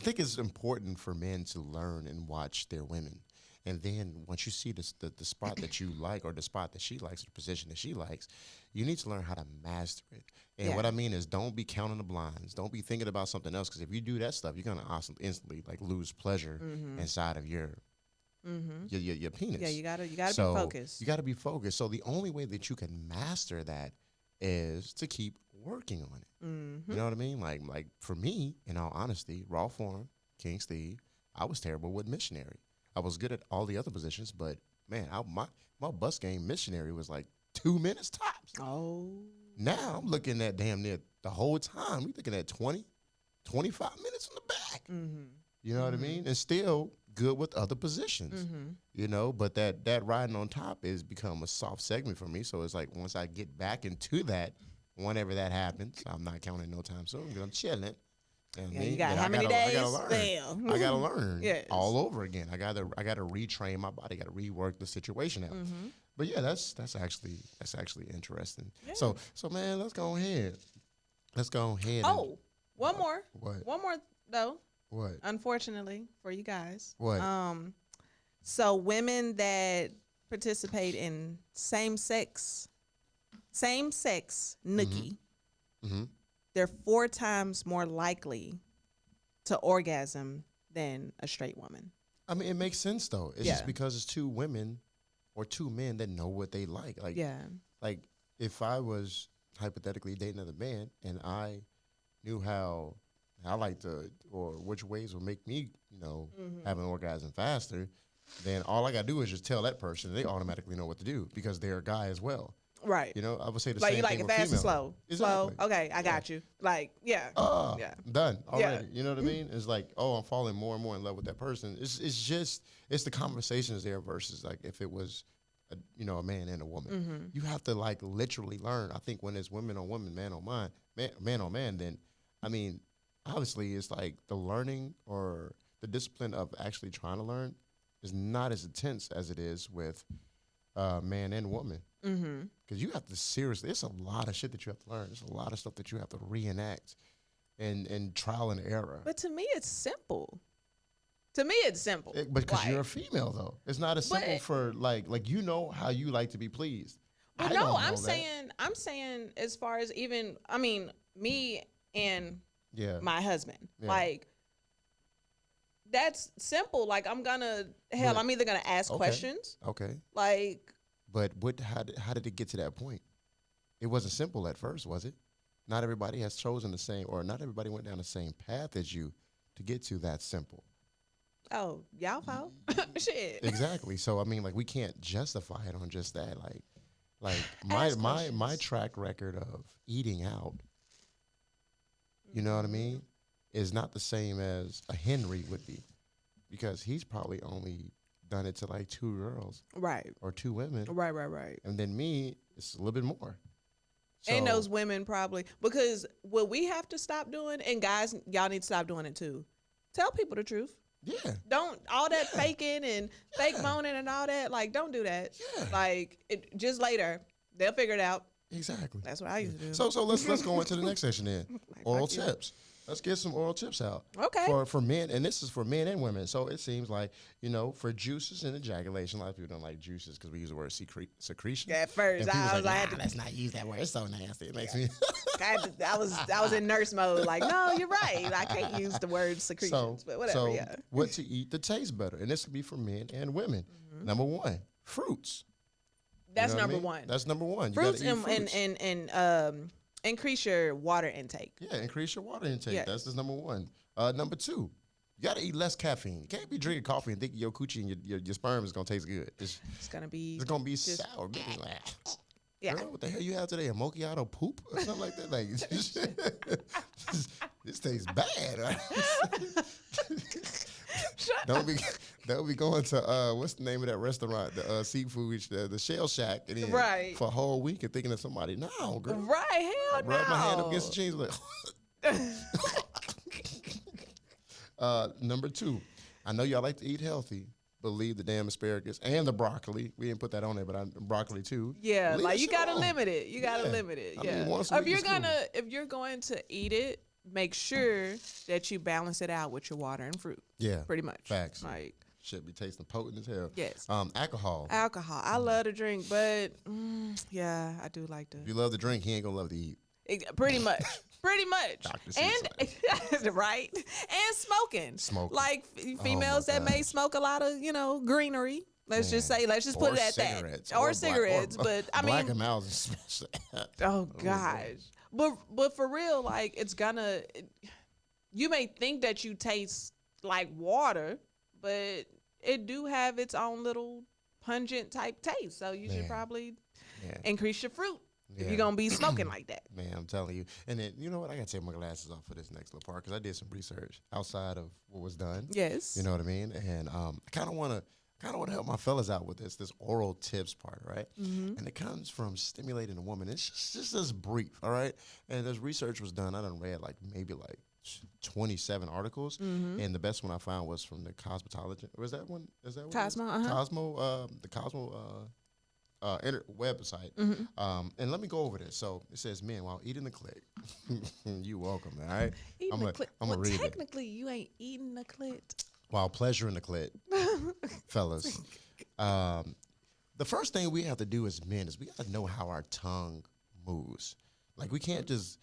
S1: think it's important for men to learn and watch their women. And then once you see the spot that you like or the spot that she likes or the position that she likes, you need to learn how to master it. And what I mean is, don't be counting the blinds. Don't be thinking about something else, because if you do that stuff, you're gonna instantly like lose pleasure inside of your penis.
S2: Yeah, you gotta be focused.
S1: You gotta be focused. So the only way that you can master that is to keep working on it. You know what I mean? Like for me, in all honesty, raw form, King Steve, I was terrible with missionary. I was good at all the other positions, but man, my bus game missionary was like 2 minutes tops.
S2: Oh.
S1: Now I'm looking at damn near the whole time. We looking at 20, 25 minutes from the back. You know what I mean? And still good with other positions. But that riding on top is become a soft segment for me. So it's like once I get back into that, whenever that happens, I'm not counting no time soon because I'm chilling.
S2: You got how many days?
S1: I gotta learn
S2: Yes.
S1: all over again. I gotta retrain my body. I gotta rework the situation out. But yeah, that's actually interesting. Yeah. So man, let's go ahead. let's go ahead.
S2: Oh, one more.
S1: What?
S2: One more though.
S1: What?
S2: Unfortunately for you guys.
S1: What?
S2: So women that participate in same sex nookie,
S1: Mm-hmm.
S2: they're 4 times more likely to orgasm than a straight woman.
S1: I mean, it makes sense though. It's
S2: Yeah.
S1: just because it's 2 women or 2 men that know what they like. Like,
S2: Yeah.
S1: like if I was hypothetically dating another man and I knew how I like to, or which ways would make me, have an orgasm faster, then all I gotta do is just tell that person, and they automatically know what to do because they're a guy as well.
S2: Right.
S1: I would say the
S2: Like
S1: same
S2: you like
S1: thing
S2: it
S1: with
S2: fast or
S1: female.
S2: slow?
S1: Exactly.
S2: Slow. Okay, I got you. Like, yeah. Yeah.
S1: Done already.
S2: Yeah.
S1: You know what I mean? It's like, oh, I'm falling more and more in love with that person. It's the conversations there versus like if it was, a man and a woman.
S2: Mm-hmm.
S1: You have to like literally learn. I think when it's women on women, man on man on man, then, I mean, obviously it's like the learning or the discipline of actually trying to learn is not as intense as it is with man and woman.
S2: Mm-hmm.
S1: Because you have to seriously, it's a lot of shit that you have to learn. There's a lot of stuff that you have to reenact and trial and error.
S2: But to me, it's simple. To me, it's simple.
S1: Because you're a female, though. It's not as simple for, like how you like to be pleased.
S2: But I'm saying as far as even, me and my husband, like, that's simple. Like, I'm either going to ask questions.
S1: Okay.
S2: Like.
S1: But how did it get to that point? It wasn't simple at first, was it? Not everybody has chosen the same, or not everybody went down the same path as you to get to that simple.
S2: Oh, y'all found shit.
S1: Exactly. So I mean, like, we can't justify it on just that. Like my track record of eating out, you know what I mean, is not the same as a Henry would be, because he's probably only done it to like 2 girls,
S2: right,
S1: or 2 women,
S2: right,
S1: and then me, it's a little bit more. So,
S2: and those women probably, because what we have to stop doing, and guys, y'all need to stop doing it too. Tell people the truth.
S1: Yeah.
S2: Don't all that faking and fake moaning and all that. Like, don't do that.
S1: Yeah.
S2: Like, just later they'll figure it out.
S1: Exactly.
S2: That's what I used to do.
S1: So let's go into the next section then.
S2: Like,
S1: Oral tips. Let's get some oral tips out.
S2: Okay.
S1: For men, and this is for men and women. So it seems like, for juices and ejaculation, a lot of people don't like juices because we use the word secretion.
S2: At first, I was like,
S1: let's not use that word. It's so nasty. It makes me.
S2: I was in nurse mode. Like, no, you're right. I can't use the word secretions, but whatever.
S1: So what to eat that tastes better, and this could be for men and women. Mm-hmm. Number 1, fruits.
S2: That's number 1.
S1: That's number 1.
S2: Fruits, and increase your water intake.
S1: Yeah, increase your water intake.
S2: Yeah.
S1: That's number 1. Number 2, you got to eat less caffeine. You can't be drinking coffee and thinking your coochie and your sperm is going to taste good. It's going to be sour.
S2: Yeah.
S1: Girl, what the hell you have today? A macchiato poop or something like that? Like, this tastes bad. Right? Don't be going to what's the name of that restaurant? The seafood, the Shell Shack, and then for a whole week and thinking of somebody. No, girl.
S2: Right, hell no.
S1: Rub my hand up against the cheese. Like. Number 2, I know y'all like to eat healthy, but leave the damn asparagus and the broccoli. We didn't put that on there, but broccoli too.
S2: Yeah, like you gotta limit it. You gotta limit it. Yeah. If you're going to eat it, make sure that you balance it out with your water and fruit.
S1: Yeah,
S2: pretty much.
S1: Facts.
S2: Like,
S1: should be tasting potent as hell.
S2: Yes.
S1: Alcohol.
S2: I love to drink, but yeah, I do like to.
S1: If you love to drink, he ain't gonna love to eat.
S2: Pretty much. Pretty much. And right. And smoking. Like females that may smoke a lot of, greenery. Let's just put it at that. Or cigarettes. But I mean,
S1: black and mouths especially.
S2: Oh gosh. But for real, like, you may think that you taste like water, but it do have its own little pungent type taste. So you should probably increase your fruit. If you're going to be smoking like that.
S1: Man, I'm telling you. And then, you know what? I got to take my glasses off for this next little part because I did some research outside of what was done.
S2: Yes.
S1: You know what I mean? And I kind of want to help my fellas out with this oral tips part, right? Mm-hmm. And it comes from stimulating a woman. It's just this brief, all right? And this research was done. I done read maybe 27 articles. Mm-hmm. And the best one I found was from the Cosmetologist. Was that one? Is that one?
S2: Cosmo,
S1: Cosmo, the Cosmo website. And let me go over this. So it says, men, while eating the clit. You welcome, all right?
S2: Eating the clit.
S1: I'm
S2: Well,
S1: gonna read it.
S2: technically, you ain't eating the clit.
S1: While pleasuring the clit, fellas. The first thing we have to do as men is we got to know how our tongue moves. Like we can't just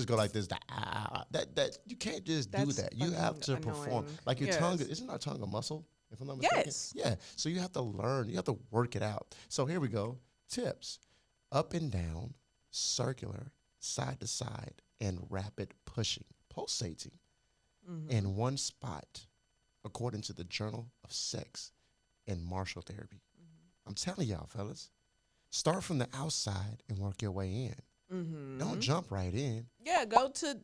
S1: go like this. That you can't just do
S2: That's
S1: that. You have to perform.
S2: annoying.
S1: Like your
S2: Yes.
S1: tongue, isn't our tongue a muscle? If I'm not mistaken.
S2: Yes.
S1: Yeah. So you have to learn. You have to work it out. So here we go. Tips: up and down, circular, side to side, and rapid pushing, pulsating in one spot, according to the Journal of Sex and Martial Therapy. I'm telling y'all, fellas, start from the outside and work your way in. Don't jump right in.
S2: Yeah, go to.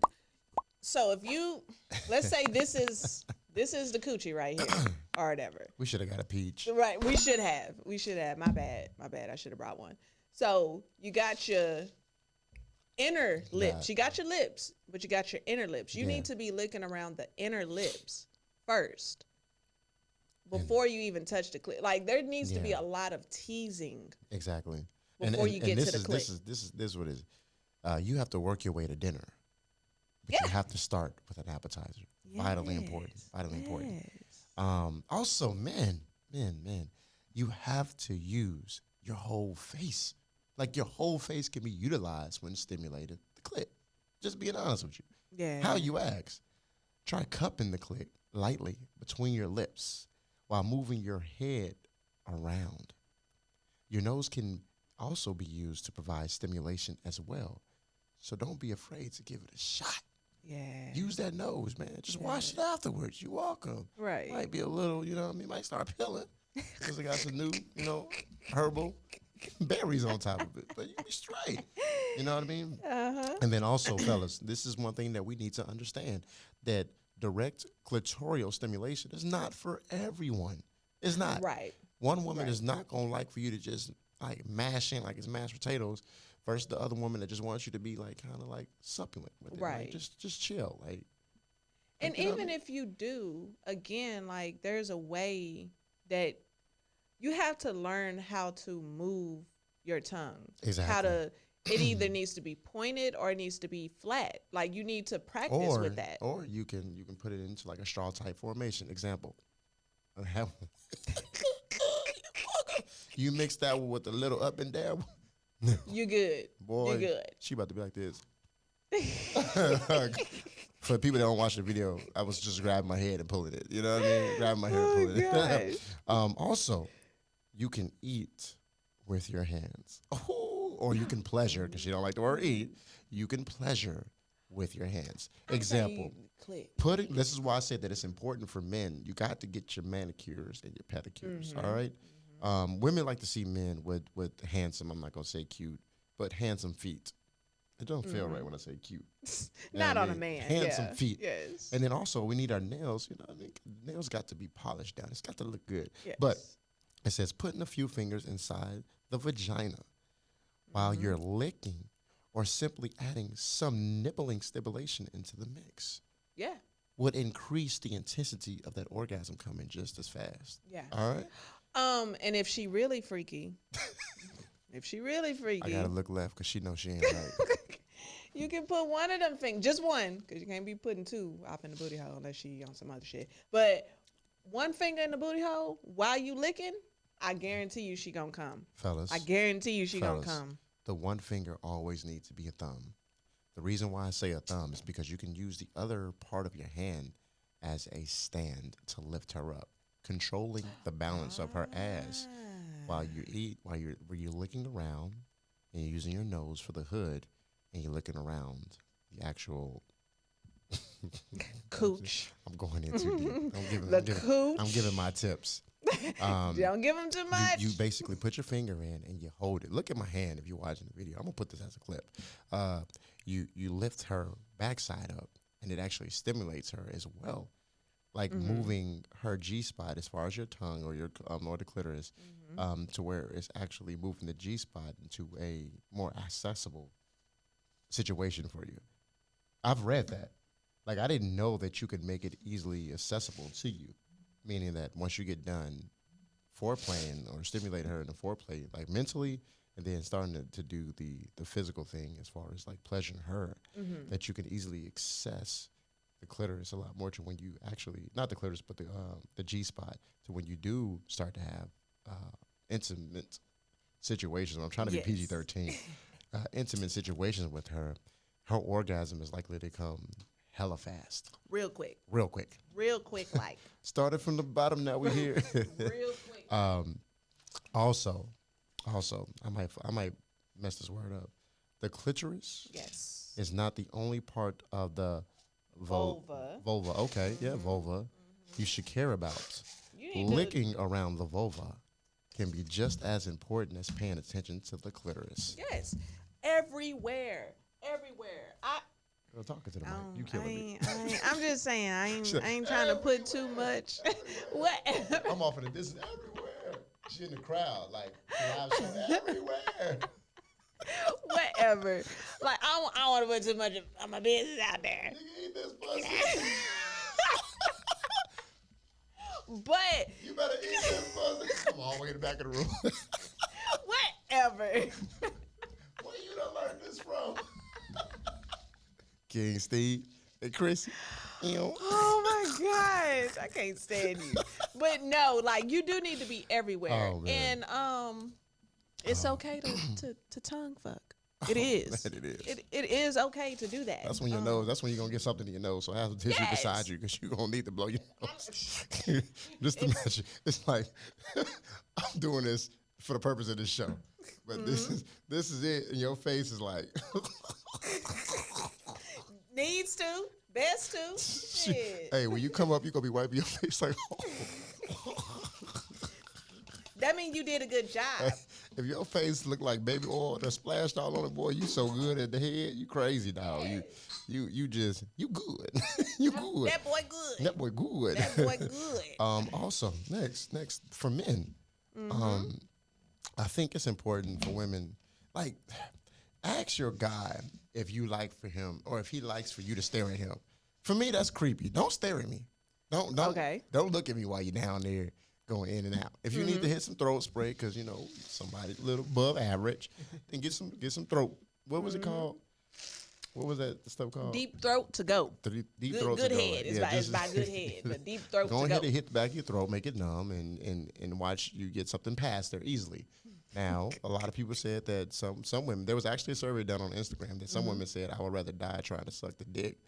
S2: So if you, let's say this is the coochie right here or whatever.
S1: We should have got a peach.
S2: Right, we should have. My bad. I should have brought one. So you got your inner lips. You got your lips, but you got your inner lips. You need to be licking around the inner lips first before you even touch the clit. Like there needs to be a lot of teasing.
S1: Exactly.
S2: Before you get to the clit.
S1: This is what it is. You have to work your way to dinner, but you have to start with an appetizer. Vitally important. Vitally important. Also, men, you have to use your whole face. Like your whole face can be utilized when stimulating the clit. Just being honest with you.
S2: Yeah.
S1: How you ask? Try cupping the clit lightly between your lips while moving your head around. Your nose can also be used to provide stimulation as well. So don't be afraid to give it a shot.
S2: Yeah.
S1: Use that nose, man. Just wash it afterwards. You're welcome.
S2: Right.
S1: Might be a little, you know what I mean? Might start peeling because it got some new, herbal berries on top of it. But you be straight. You know what I mean? And then also, fellas, this is one thing that we need to understand, that direct clitoral stimulation is not for everyone. It's not.
S2: Right.
S1: One woman is not going to like for you to just like mash in like it's mashed potatoes versus the other woman that just wants you to be like kind of like supplement with it.
S2: Right.
S1: Like, just chill. Like,
S2: And
S1: you know what I
S2: even
S1: mean?
S2: if you do, again, like there's a way that you have to learn how to move your tongue.
S1: Exactly.
S2: It either needs to be pointed or it needs to be flat. Like you need to practice with that.
S1: Or you can put it into like a straw type formation. Example. You mix that with a little up and down.
S2: You good.
S1: Boy,
S2: You good.
S1: she about to be like this. For people that don't watch the video, I was just grabbing my head and pulling it. You know what I mean? Grabbing my hair and pulling it. Also, you can eat with your hands. Or you can pleasure, because you don't like the word eat. You can pleasure with your hands. Example. This is why I said that it's important for men. You got to get your manicures and your pedicures, all right? Women like to see men with handsome, I'm not going to say cute, but handsome feet. It don't feel right when I say cute.
S2: Not on a man.
S1: Handsome feet.
S2: Yes.
S1: And then also we need our nails. You know what I mean? Nails got to be polished down. It's got to look good.
S2: Yes.
S1: But it says putting a few fingers inside the vagina while you're licking or simply adding some nibbling stimulation into the mix would increase the intensity of that orgasm coming just as fast.
S2: Yeah.
S1: All right?
S2: And if she really freaky,
S1: I gotta look left because she knows she ain't right.
S2: you can put one of them fingers, just one, because you can't be putting two up in the booty hole unless she on some other shit. But one finger in the booty hole while you licking, I guarantee you she gonna come.
S1: Fellas.
S2: I guarantee you she gonna come.
S1: The one finger always needs to be a thumb. The reason why I say a thumb is because you can use the other part of your hand as a stand to lift her up, controlling the balance of her ass while you're licking around and you're using your nose for the hood and you're looking around the actual
S2: Cooch.
S1: I'm going in too deep. I'm giving my tips.
S2: Don't give them too much.
S1: You basically put your finger in and you hold it. Look at my hand if you're watching the video. I'm gonna put this as a clip. You lift her backside up and it actually stimulates her as well, like moving her G spot as far as your tongue or your or the clitoris, to where it's actually moving the G spot into a more accessible situation for you. I've read that. Like I didn't know that you could make it easily accessible to you, meaning that once you get done foreplaying or stimulating her in the foreplay, like mentally, and then starting to do the physical thing as far as like pleasuring her, that you can easily access the clitoris a lot more to when you actually, not the clitoris, but the G spot, to when you do start to have intimate situations. I'm trying to be PG-13. Intimate situations with her, her orgasm is likely to come hella fast.
S2: Real quick.
S1: Real quick.
S2: Real quick, like.
S1: Started from the bottom, now we're here.
S2: Real quick.
S1: Also, I might mess this word up. The clitoris is not the only part of the vulva. Okay, vulva. You should care about. Licking around the vulva can be just as important as paying attention to the clitoris.
S2: Yes, everywhere.
S1: Girl, talking to the mic, you killing me.
S2: I'm just saying, I ain't trying to put too much. What?
S1: I'm off of it. This is everywhere. She in the crowd, like live show everywhere.
S2: Whatever. Like I don't want to put too much of my business out there.
S1: Nigga, eat this pussy.
S2: But
S1: you better eat this pussy. Come all the way to the back of the room.
S2: Whatever.
S1: Where you done learned this from? King Steve and Chrissy.
S2: Oh my gosh, I can't stand you. But no, like you do need to be everywhere, and it's okay to tongue fuck. It is. Man, it is. It is okay to do that.
S1: That's when your nose. That's when you're gonna get something in your nose. So have some tissue beside you because you're gonna need to blow your nose. Just imagine. It's like I'm doing this for the purpose of this show, but this is it, and your face is like.
S2: Needs to, best to. Shit.
S1: Hey, when you come up, you're going to be wiping your face like,
S2: That means you did a good job.
S1: If your face look like baby oil that splashed all on it, boy, you so good at the head. You crazy, dog. You good. You good.
S2: That boy good.
S1: That boy good.
S2: That boy good.
S1: Also, next, for men, I think it's important for women, like, ask your guy if you like for him or if he likes for you to stare at him. For me, that's creepy. Don't stare at me. Don't look at me while you're down there going in and out. If you need to hit some throat spray because you know somebody a little above average, then get some throat. What was it called? What was that stuff called?
S2: Deep throat to go.
S1: Deep throat to go.
S2: Good head. It's by good head, but deep throat to go.
S1: Go ahead and hit the back of your throat, make it numb, and watch you get something past there easily. Now, a lot of people said that some women, there was actually a survey done on Instagram that some women said, I would rather die trying to suck the dick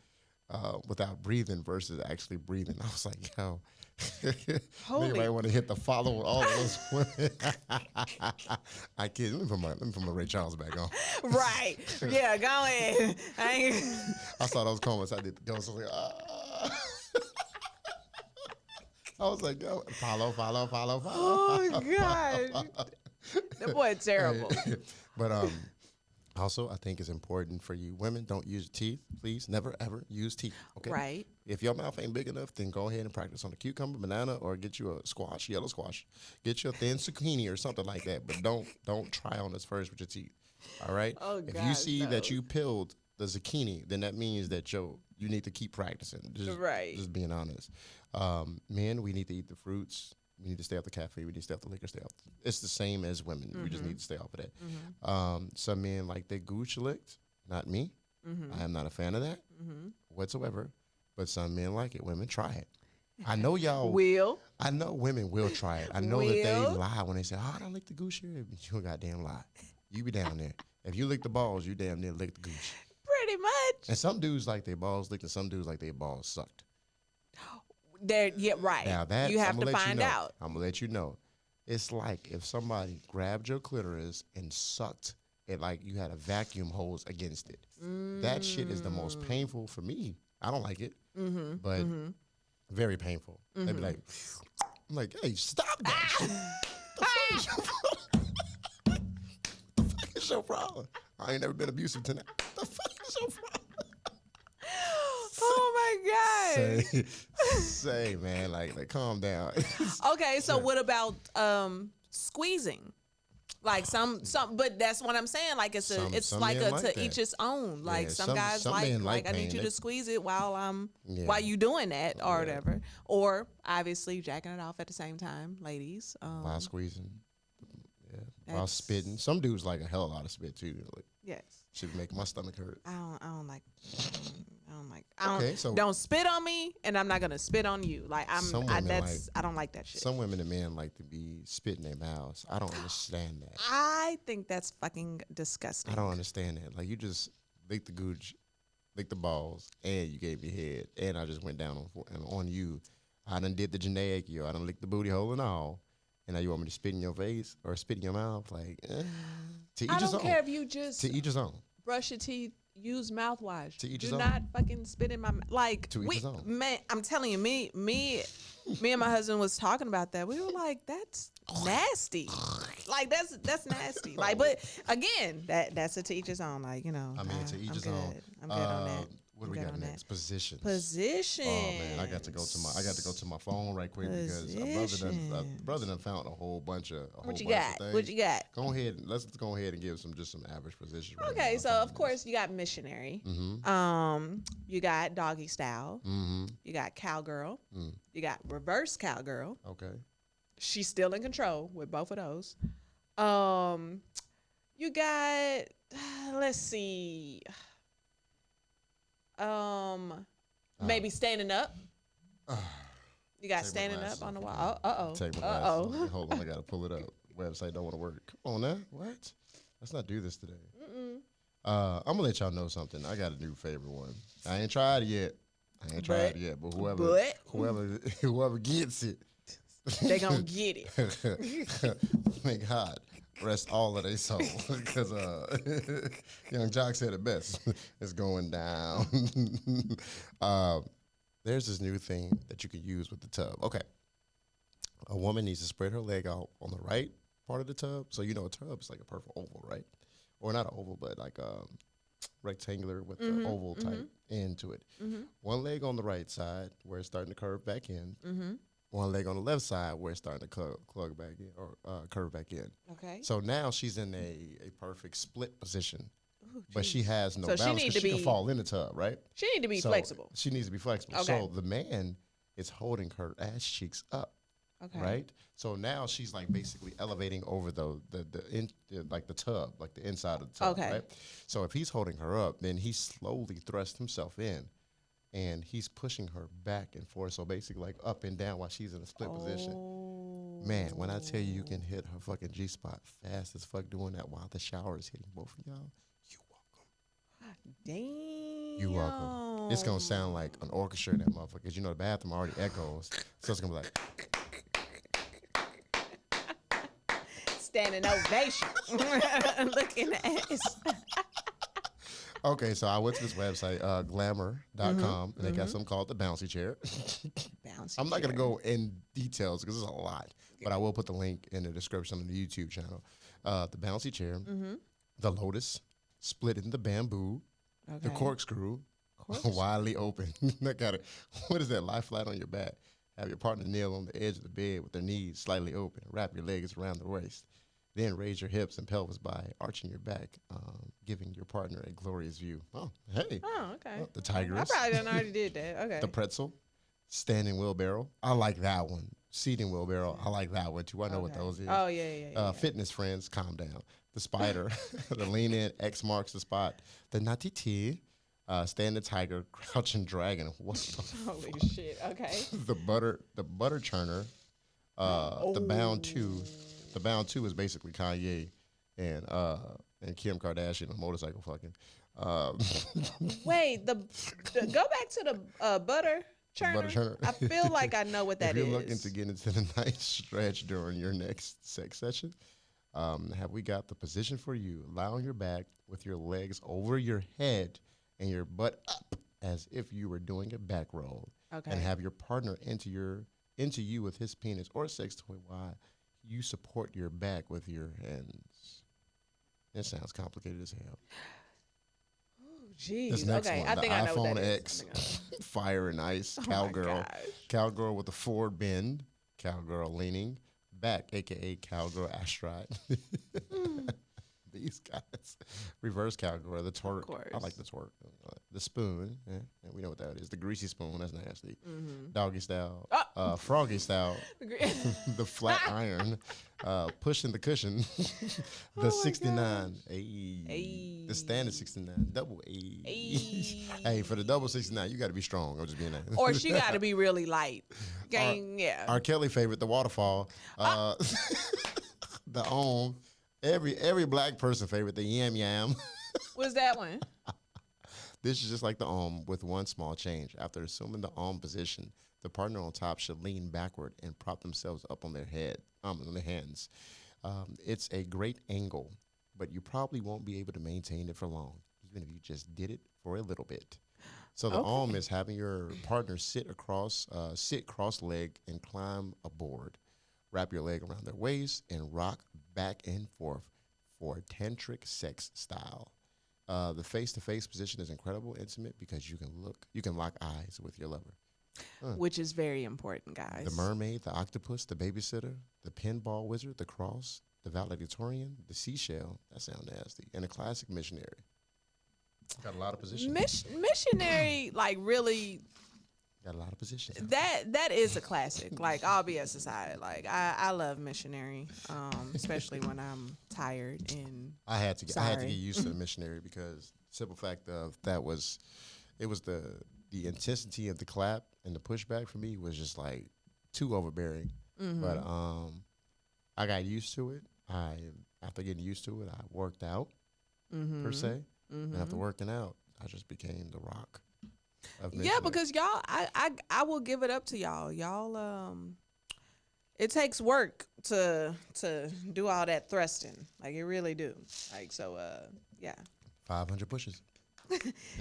S1: without breathing versus actually breathing. I was like, yo, anybody want to hit the follow with all of those women? I kid. Let me put my Ray Charles back on.
S2: Right. Yeah, go ahead.
S1: I saw those comments. I did the ghost. I was like, I was like, yo, follow.
S2: Oh, God. That boy terrible.
S1: But also, I think it's important for you women, don't use teeth. Please never, ever use teeth. Okay?
S2: Right.
S1: If your mouth ain't big enough, then go ahead and practice on a cucumber, banana, or get you a squash, yellow squash. Get you a thin zucchini or something like that. But don't try on this first with your teeth. All right?
S2: Oh,
S1: if you see that you peeled the zucchini, then that means that you need to keep practicing. Just being honest. Men, we need to eat the fruits. We need to stay off the caffeine. We need to stay off the liquor. It's the same as women. We just need to stay off of that. Some men like their gooch licked. Not me. I am not a fan of that whatsoever. But some men like it. Women, try it. I know y'all
S2: will.
S1: I know women will try it. I know that they lie when they say, "Oh, I don't lick the gooch here." You a goddamn lie. You be down there. If you lick the balls, you damn near lick the gooch.
S2: Pretty much.
S1: And some dudes like their balls licked, and some dudes like their balls sucked.
S2: Right.
S1: Now that
S2: you have to find out.
S1: I'm gonna let you know. It's like if somebody grabbed your clitoris and sucked it like you had a vacuum hose against it. That shit is the most painful for me. I don't like it, but very painful. They'd be like, I'm like, hey, stop that. The fuck is your problem? I ain't never been abusive tonight. The fuck is your problem?
S2: Oh my God.
S1: Say, man, like calm down.
S2: Okay, so what about squeezing? Like some, but that's what I'm saying. Like it's
S1: Some
S2: like
S1: men
S2: a
S1: like
S2: to
S1: that.
S2: each its own. Like
S1: Yeah,
S2: some guys
S1: some men
S2: like I
S1: pain.
S2: need you to squeeze it
S1: Yeah.
S2: while you doing that or
S1: Yeah.
S2: whatever. Or obviously jacking it off at the same time, ladies.
S1: While squeezing. Yeah. While
S2: That's-
S1: spitting. Some dudes like a hell of a lot of spit too. Like,
S2: Yes.
S1: should make my stomach hurt.
S2: I don't like.
S1: Okay, so-
S2: don't spit on me, and I'm not gonna spit on you. Like
S1: Some women
S2: I don't like that shit.
S1: Some women and men like to be spit in their mouths. I don't understand that.
S2: I think that's fucking disgusting.
S1: I don't understand that. Like, you just lick the gooch, lick the balls, and you gave me head, and I just went down on you. I done did the Janae Akio. I done licked the booty hole and all. And now you want me to spit in your face or spit in your mouth? Like, to each
S2: I
S1: his
S2: don't
S1: own.
S2: care if you just
S1: To each his own.
S2: brush your teeth, use mouthwash.
S1: To each
S2: Do
S1: his own.
S2: not fucking spit in my like.
S1: To each his own.
S2: Man, I'm telling you, me and my husband was talking about that. We were like, that's nasty. Like that's nasty. Like, but again, that's a to each his own. Like, you know.
S1: I mean, to each
S2: I'm
S1: his
S2: good.
S1: own.
S2: I'm good on that.
S1: What do we
S2: I'm
S1: got
S2: good on
S1: next? Positions.
S2: Position.
S1: Oh man, I got to go to my phone right quick because a brother done found a whole bunch of
S2: What you
S1: bunch
S2: got?
S1: Of things.
S2: What you got?
S1: Go ahead. Let's go ahead and give some average positions. Right
S2: Okay,
S1: now.
S2: so of course you got missionary. You got doggy style. You got cowgirl. You got reverse cowgirl.
S1: Okay.
S2: She's still in control with both of those. You got let's see. Maybe standing up. You got
S1: Take my
S2: standing
S1: glasses
S2: up on the
S1: off
S2: wall.
S1: Take my glasses off. Hold on, I gotta pull it up. Website don't want to work. Come on now. What? Let's not do this today. I'm gonna let y'all know something. I got a new favorite one. I ain't tried it yet. But whoever gets it,
S2: They gonna get it.
S1: thank God. Rest all of their soul, because Young Jock said it best. It's going down. There's this new thing that you can use with the tub. Okay, a woman needs to spread her leg out on the right part of the tub. So you know a tub is like a perfect oval, right? Or not an oval, but like rectangular with the oval type end to it. One leg on the right side where it's starting to curve back in. One leg on the left side where it's starting to plug back in or curve back in.
S2: Okay.
S1: So now she's in a perfect split position.
S2: Ooh,
S1: But she has no
S2: So she
S1: balance
S2: need
S1: because
S2: to
S1: she can
S2: be-
S1: fall in the tub, right?
S2: She need to be
S1: So
S2: flexible.
S1: She needs to be flexible.
S2: Okay.
S1: So the man is holding her ass cheeks up,
S2: Okay.
S1: right? So now she's like basically elevating over the tub, like the inside of the tub,
S2: Okay.
S1: right? So if he's holding her up, then he slowly thrusts himself in, and he's pushing her back and forth. So basically like up and down while she's in a split position. Man, when I tell you can hit her fucking G-spot fast as fuck doing that while the shower is hitting both of y'all, you welcome.
S2: Damn.
S1: You welcome. It's gonna sound like an orchestra in that motherfucker, 'cause you know the bathroom already echoes. So it's gonna be like,
S2: Standing ovation. Looking at us.
S1: okay, so I went to this website, glamour.com, and they got something called the bouncy chair.
S2: Bouncy
S1: I'm not gonna
S2: chair.
S1: go in details because there's a lot, but I will put the link in the description of the YouTube channel. The bouncy chair, the lotus, split in the bamboo, the
S2: Okay.
S1: corkscrew, widely open. I got it. What is that? Lie flat on your back. Have your partner kneel on the edge of the bed with their knees slightly open. Wrap your legs around the waist. Then raise your hips and pelvis by arching your back, giving your partner a glorious view. Oh, hey.
S2: Oh, okay.
S1: Oh, the tigress.
S2: I probably done already did that. Okay.
S1: The pretzel. Standing wheelbarrow. I like that one. Seating wheelbarrow. I like that one too. I know what
S2: Okay.
S1: those is.
S2: Oh, yeah.
S1: Fitness friends, calm down. The spider. The lean in. X marks the spot. The nutty tea. Standing tiger. Crouching dragon. What the
S2: Holy shit. Okay.
S1: the butter churner, the bound two. The bound two is basically Kanye and Kim Kardashian on motorcycle fucking.
S2: Wait, go back to the butter churner.
S1: Butter churner.
S2: I feel like I know what that
S1: if
S2: is.
S1: you're looking to get into the nice stretch during your next sex session, have we got the position for you? Lie on your back with your legs over your head and your butt up as if you were doing a back roll.
S2: Okay.
S1: And have your partner into you with his penis or sex toy while you support your back with your hands. It sounds complicated as hell.
S2: Jeez.
S1: This next
S2: Okay.
S1: one,
S2: I
S1: the
S2: think I know what
S1: iPhone
S2: that
S1: X,
S2: is.
S1: Fire and Ice,
S2: Oh my
S1: Cowgirl,
S2: gosh.
S1: Cowgirl with a forward bend, Cowgirl leaning, back, aka cowgirl astride. These guys, reverse cowgirl, the twerk. I like the twerk. The spoon, and we know what that is. The greasy spoon, that's nasty. Doggy style, froggy style, the flat iron, pushing the cushion, the 69, the standard 69, double hey, for the double 69, you got to be strong. I'm just being honest.
S2: Or she got to be really light.
S1: Our Kelly favorite, the waterfall, the every black person favorite, the yam yam.
S2: What's that one?
S1: This is just like the with one small change. After assuming the position, the partner on top should lean backward and prop themselves up on their hands. It's a great angle, but you probably won't be able to maintain it for long, even if you just did it for a little bit. So the is having your partner sit cross-legged and climb a board. Wrap your leg around their waist and rock back and forth for tantric sex style. The face-to-face position is incredible, intimate, because you can lock eyes with your lover.
S2: Which is very important, guys.
S1: The mermaid, the octopus, the babysitter, the pinball wizard, the cross, the valedictorian, the seashell. That sounds nasty. And the classic missionary. Got a lot of positions.
S2: Missionary, like, really.
S1: Got a lot of positions.
S2: That is a classic. Like, all BS aside, like I love missionary, especially when I'm tired and
S1: I had to get used to the missionary, because simple fact of that was the intensity of the clap and the pushback for me was just like too overbearing. But I got used to it. After getting used to it, I worked out per se, and after working out, I just became the rock.
S2: Yeah, because y'all, I will give it up to y'all. Y'all, it takes work to do all that thrusting. Like, it really do. Like, so, yeah.
S1: 500 pushes.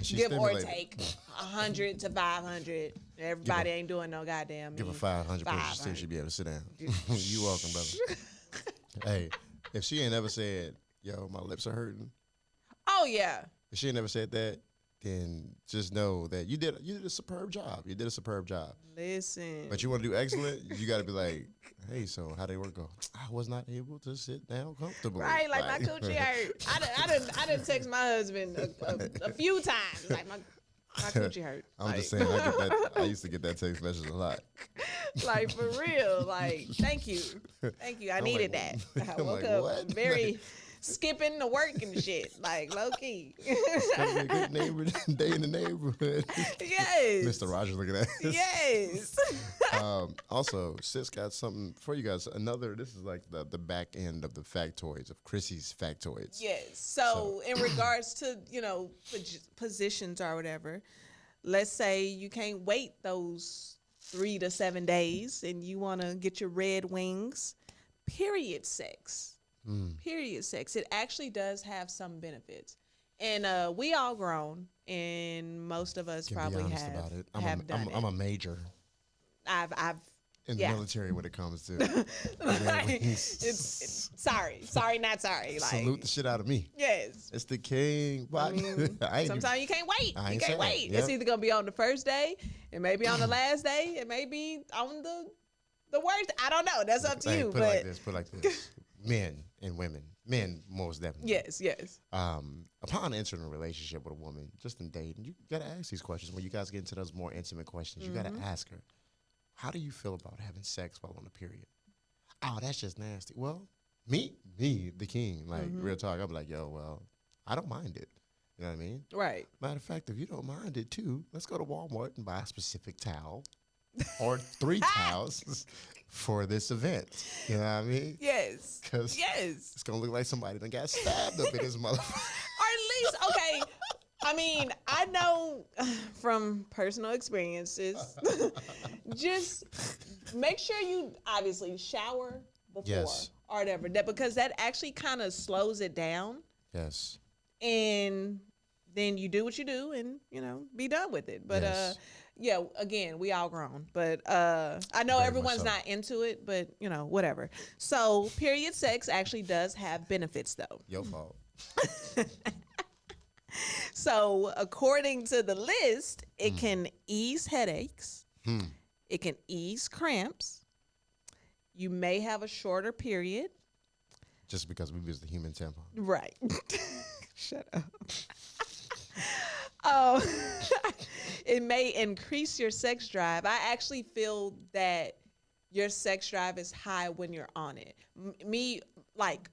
S2: Give or take 100 to 500. Everybody ain't doing no goddamn.
S1: Give her 500 pushes. Still should be able to sit down. You welcome, brother. Hey, if she ain't ever said, "Yo, my lips are hurting."
S2: Oh yeah.
S1: If she ain't never said that, then just know that you did a superb job. You did a superb job.
S2: Listen.
S1: But you want to do excellent, you got to be like, hey, so how did work go? I was not able to sit down comfortably.
S2: Right, like my coochie hurt. I done text my husband a few times. Like, my coochie hurt.
S1: I'm just saying, I used to get that text message a lot.
S2: Like, for real. Like, thank you. Thank you. I needed that. I woke up very... skipping to work and shit, like low key.
S1: A good neighbor day in the neighborhood.
S2: Yes.
S1: Mr. Rogers looking at us.
S2: Yes.
S1: Also, Sis got something for you guys. This is like the back end of the factoids, of Chrissy's factoids.
S2: Yes. So in regards to, positions or whatever, let's say you can't wait those 3 to 7 days and you want to get your red wings, period sex. Period sex. It actually does have some benefits, and we all grown, and most of us probably have
S1: about it.
S2: done it.
S1: I'm a major.
S2: I've
S1: in the military when it comes to.
S2: It's sorry, not sorry. Like,
S1: salute the shit out of me.
S2: Yes,
S1: it's the king.
S2: I mean, sometimes you can't wait. You can't wait.
S1: Yep.
S2: It's either gonna be on the first day, it may be on the last day, it may be on the worst. I don't know. That's up to you.
S1: Put it like this. Men and women. Men, most definitely.
S2: Yes.
S1: Upon entering a relationship with a woman, just in dating, you got to ask these questions. When you guys get into those more intimate questions, you got to ask her, how do you feel about having sex while on a period? Oh, that's just nasty. Well, me, the king, like, real talk, I'm like, yo, well, I don't mind it. You know what I mean?
S2: Right.
S1: Matter of fact, if you don't mind it too, let's go to Walmart and buy a specific towel or 3 towels for this event. You know what I mean?
S2: Yes.
S1: Because it's going to look like somebody done got stabbed up in his motherfucker.
S2: Or at least, okay, I mean, I know from personal experiences, just make sure you obviously shower before or whatever, because that actually kind of slows it down.
S1: Yes.
S2: And then you do what you do and, be done with it. But, yeah, again, we all grown, but I know everyone's not into it, but whatever. So period sex actually does have benefits, though.
S1: Your fault.
S2: So according to the list, it can ease headaches. It can ease cramps. You may have a shorter period.
S1: Just because we use the human tampon.
S2: Right. Shut up. Oh, it may increase your sex drive. I actually feel that your sex drive is high when you're on it. Me, like,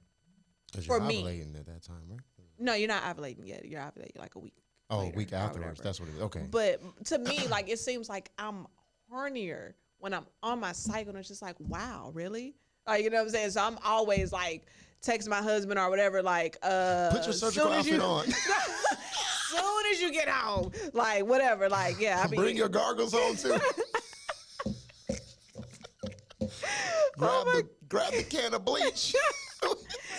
S2: for me.
S1: You're ovulating at that time, right?
S2: No, you're not ovulating yet. You're ovulating like a week.
S1: Oh, a week afterwards. That's what it is. Okay.
S2: But to me, like, it seems like I'm hornier when I'm on my cycle. And it's just like, wow, really? Like, you know what I'm saying? So I'm always like texting my husband or whatever, like,
S1: put your surgical outfit on.
S2: Soon as you get home, like, whatever, like, yeah. I mean,
S1: bring your gargles home too. grab the can of bleach.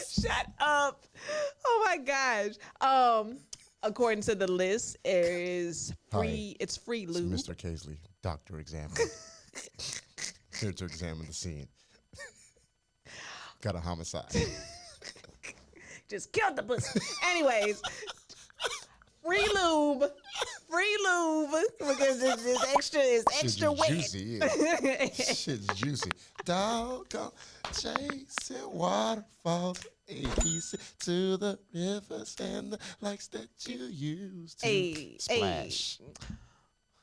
S2: Shut up. Oh my gosh. According to the list, it's free lube.
S1: It's Mr. Casely, doctor examiner. Here to examine the scene. Got a homicide.
S2: Just killed the pussy. Anyways, free lube, because it's extra wet.
S1: Juicy, yeah. Shit's juicy. Doggone chasing waterfalls, easy to the rivers and the lakes that you used to splash.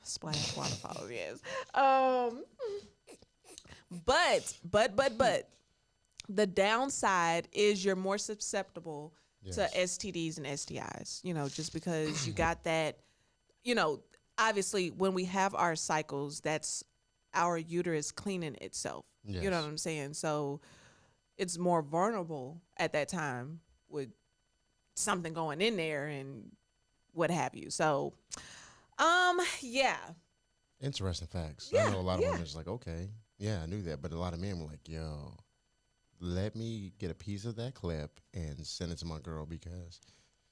S2: Splash waterfalls, yes. But the downside is you're more susceptible to STDs and STIs, you know, just because you got that, you know, obviously when we have our cycles, that's our uterus cleaning itself.
S1: Yes.
S2: You know what I'm saying? So it's more vulnerable at that time with something going in there and what have you. So, yeah.
S1: Interesting facts.
S2: Yeah,
S1: I know a lot of women is like, okay, yeah, I knew that. But a lot of men were like, yo, let me get a piece of that clip and send it to my girl because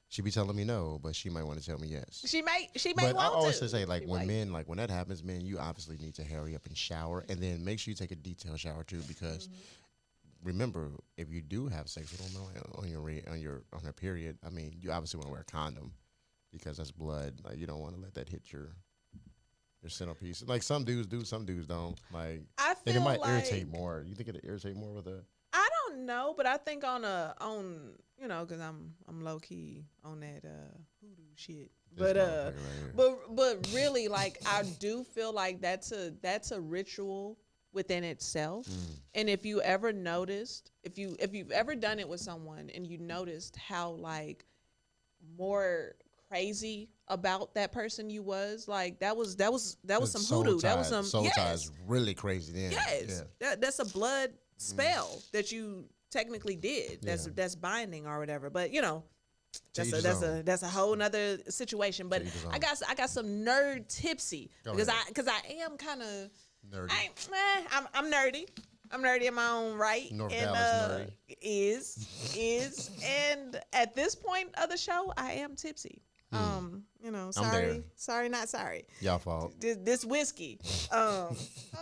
S1: she be telling me no, but she might want to tell me yes.
S2: She may
S1: but
S2: want to.
S1: I always say, like, when that happens, man, you obviously need to hurry up and shower, and then make sure you take a detailed shower too, because remember, if you do have sex with a woman on her period, I mean, you obviously want to wear a condom because that's blood. Like, you don't want to let that hit your centerpiece. Like, some dudes do, some dudes don't. Like,
S2: I feel
S1: it might
S2: like
S1: irritate more. You think it'd irritate more with a?
S2: I don't know, but I think on you know, because I'm low key on that hoodoo shit. But really, like, I do feel like that's a ritual within itself. And if you ever noticed, if you've ever done it with someone and you noticed how, like, more crazy about that person you was, like, that was some hoodoo. That was some
S1: soul ties really crazy then.
S2: Yes.
S1: Yeah.
S2: That's a blood spell that you technically did. That's binding or whatever. But, you know, that's a whole nother situation. But I got some nerd tipsy because I am kind of nerdy. I'm nerdy. I'm nerdy in my own right.
S1: North Dallas nerdy.
S2: Is and at this point of the show, I am tipsy. You know, sorry, not sorry.
S1: Y'all fault.
S2: This whiskey. Hold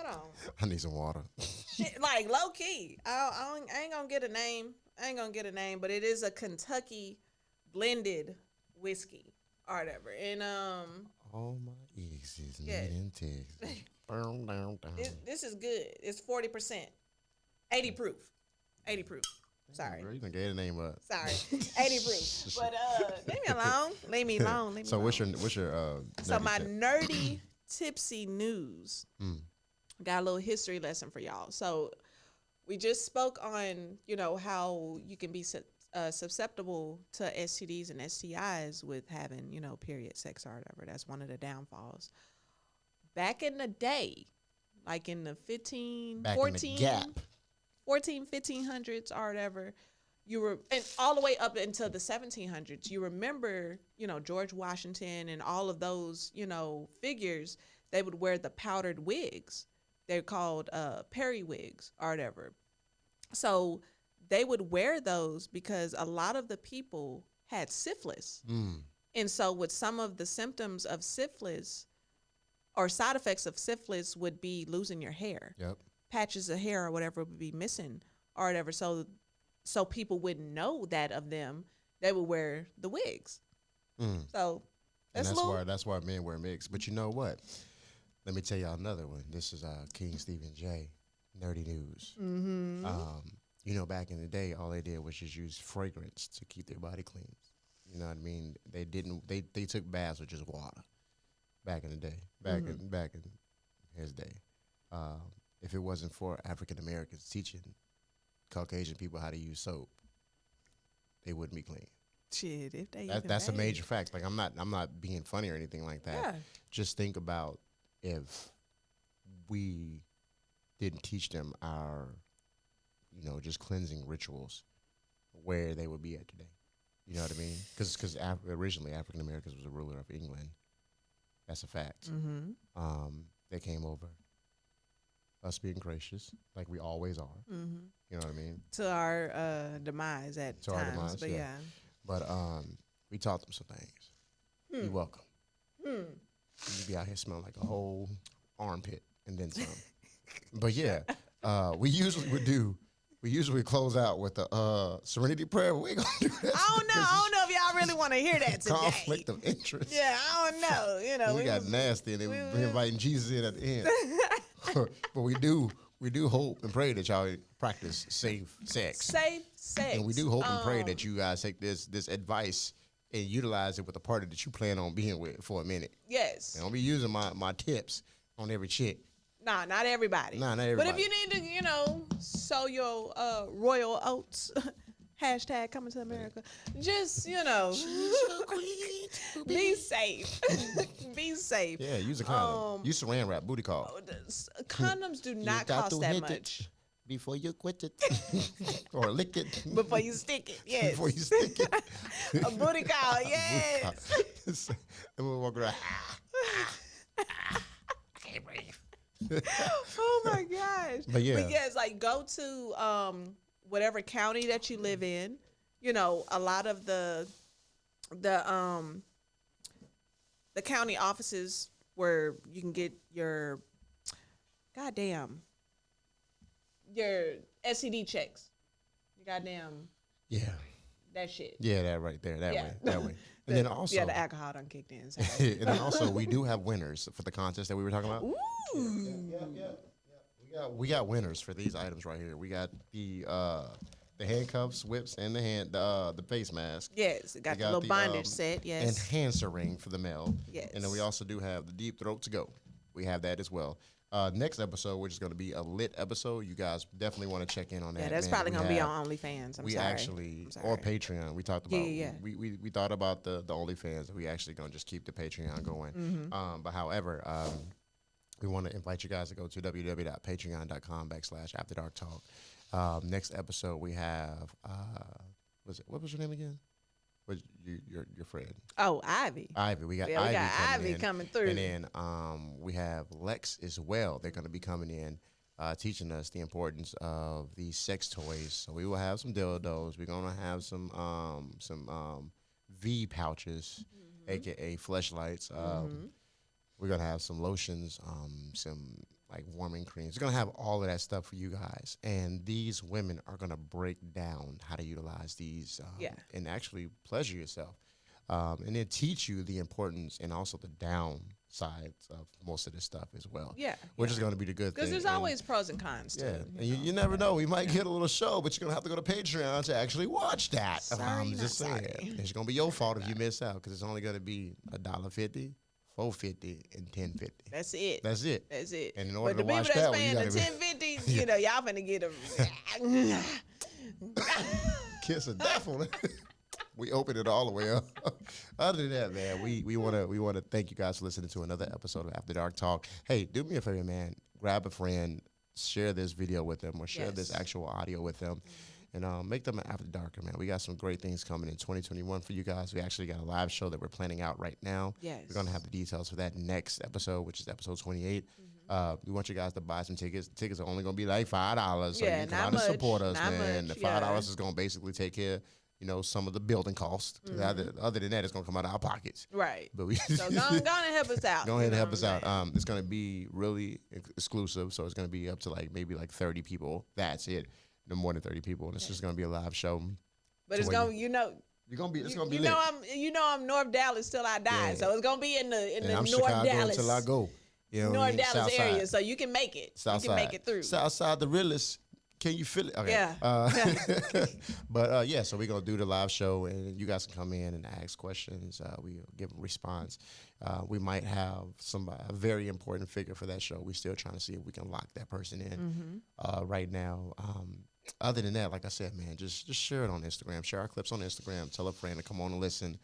S2: on.
S1: I need some water.
S2: Shit, like, low key. I ain't gonna get a name. But it is a Kentucky blended whiskey or whatever. And
S1: all my exes made in Texas. Down.
S2: This is good. It's 40%, 80 proof. Sorry.
S1: Girl, you done gave the name up.
S2: Sorry. 80 proof. But leave me alone.
S1: So what's your
S2: so my nerdy tipsy news. Got a little history lesson for y'all. So we just spoke on, you know, how you can be susceptible to STDs and STIs with having, you know, period sex or whatever. That's one of the downfalls. Back in the day, like in the 1500s or whatever, and all the way up until the 1700s, you remember, you know, George Washington and all of those, you know, figures, they would wear the powdered wigs. They're called periwigs or whatever. So they would wear those because a lot of the people had syphilis. And so with some of the symptoms of syphilis or side effects of syphilis would be losing your hair.
S1: Yep. Patches
S2: of hair or whatever would be missing or whatever. So people wouldn't know that of them. They would wear the wigs. So that's
S1: why men wear wigs. But you know what? Let me tell y'all another one. This is King StevenJ. nerdy news.
S2: Mm-hmm.
S1: You know, back in the day, all they did was just use fragrance to keep their body clean. You know what I mean? They didn't. They took baths with just water. Back in the day, back in his day, if it wasn't for African Americans teaching Caucasian people how to use soap, they wouldn't be clean.
S2: Shit, if they
S1: That's a major fact. Like I'm not being funny or anything like that.
S2: Yeah.
S1: Just think about if we didn't teach them our, just cleansing rituals, where they would be at today. You know what I mean? Because originally African Americans was a ruler of England. That's a fact.
S2: Mm-hmm.
S1: They came over. Us being gracious, like we always are.
S2: Mm-hmm.
S1: You know what I mean?
S2: To our demise at
S1: To
S2: times,
S1: our demise,
S2: but
S1: yeah. But we taught them some things. You're welcome. You be out here smelling like a whole armpit and then some. But yeah, we usually close out with the Serenity Prayer. We gonna do that.
S2: I don't know if y'all really want to hear that today.
S1: Conflict of interest.
S2: Yeah, I don't know.
S1: We got nasty and then we inviting Jesus in at the end. But we do hope and pray that y'all practice safe sex.
S2: Safe sex.
S1: And we do hope and pray that you guys take this advice and utilize it with the party that you plan on being with for a minute.
S2: Yes.
S1: And I'll be using my tips on every chick.
S2: Nah, not everybody.
S1: Nah, not everybody.
S2: But if you need to, sow your royal oats, hashtag coming to America, just, be safe. Be safe.
S1: Yeah, use a condom. Use saran wrap, booty call.
S2: Condoms do not cost that much.
S1: Before you quit it. Or lick it.
S2: Before you stick it, yes.
S1: Before you stick it.
S2: A booty call, yes.
S1: And we'll walk around. I can't breathe.
S2: Oh my gosh.
S1: But yeah.
S2: But yes, like go to whatever county that you live in. A lot of the county offices where you can get your your STD checks. Your goddamn that shit.
S1: Yeah, that right there. That way. And then also,
S2: the alcohol done kicked in. Sorry.
S1: And then also, we do have winners for the contest that we were talking about.
S2: Ooh.
S1: Yeah. We got winners for these items right here. We got the handcuffs, whips, and the face mask.
S2: Yes, got the little bondage set. Yes,
S1: enhancer ring for the male.
S2: Yes,
S1: and then we also do have the deep throat to go. We have that as well. Next episode, which is going to be a lit episode. You guys definitely want to check in on that.
S2: Yeah, that's probably going to be on OnlyFans.
S1: Or Patreon. We talked about.
S2: Yeah.
S1: We thought about the OnlyFans. We actually going to just keep the Patreon going.
S2: Mm-hmm.
S1: But however, we want to invite you guys to go to www.patreon.com/AfterDarkTalk. Next episode we have what was your name again? Was your friend?
S2: Oh, Ivy.
S1: Ivy. We got
S2: Ivy coming through.
S1: And then we have Lex as well. They're going to be coming in, teaching us the importance of these sex toys. So we will have some dildos. We're going to have some V pouches, aka fleshlights. We're going to have some lotions, some like warming creams. We're going to have all of that stuff for you guys. And these women are going to break down how to utilize these and actually pleasure yourself. And then teach you the importance and also the downsides of most of this stuff as well.
S2: Yeah.
S1: Which is going to be the good thing.
S2: Because there's always pros and cons to it.
S1: And you never know. We might get a little show, but you're going to have to go to Patreon to actually watch that.
S2: Sorry,
S1: I'm just saying.
S2: sorry.
S1: It's going to be your fault if you miss out because it's only going to be $1.50. $4.50 and $10.50.
S2: That's it.
S1: That's it.
S2: That's it.
S1: And in order
S2: but
S1: to
S2: the
S1: watch
S2: people
S1: that
S2: that's
S1: one,
S2: paying the $10.50, y'all finna get them.
S1: Kiss of death on it. We opened it all the way up. Other than that, man, we want to thank you guys for listening to another episode of After Dark Talk. Hey, do me a favor, man. Grab a friend, share this video with them, or share this actual audio with them. And make them an After Darker, man. We got some great things coming in 2021 for you guys. We actually got a live show that we're planning out right now.
S2: Yes.
S1: We're going to have the details for that next episode, which is episode 28. We want you guys to buy some tickets. The tickets are only going to be like $5. So you can come out and support us, man. The $5 is going to basically take care of, some of the building costs. Other than that, it's going to come out of our pockets.
S2: Right.
S1: But so
S2: go and help us out.
S1: Go ahead and help us out. It's going to be really exclusive. So it's going to be up to maybe 30 people. That's it. No more than 30 people, and it's just gonna be a live show.
S2: But it's gonna, it's gonna be lit. I'm North Dallas till I die, so it's gonna be in the
S1: I'm
S2: North
S1: Chicago
S2: Dallas
S1: until I go. You know,
S2: North
S1: what I mean?
S2: Dallas
S1: Southside.
S2: area, so you can make it.
S1: Southside.
S2: You can make it through.
S1: Southside, the realest. Can you feel it? Okay.
S2: Yeah.
S1: But yeah, so we're gonna do the live show, and you guys can come in and ask questions. We give a response. We might have a very important figure for that show. We're still trying to see if we can lock that person in right now. Other than that, like I said, man, just share it on Instagram. Share our clips on Instagram. Tell a friend to come on and listen.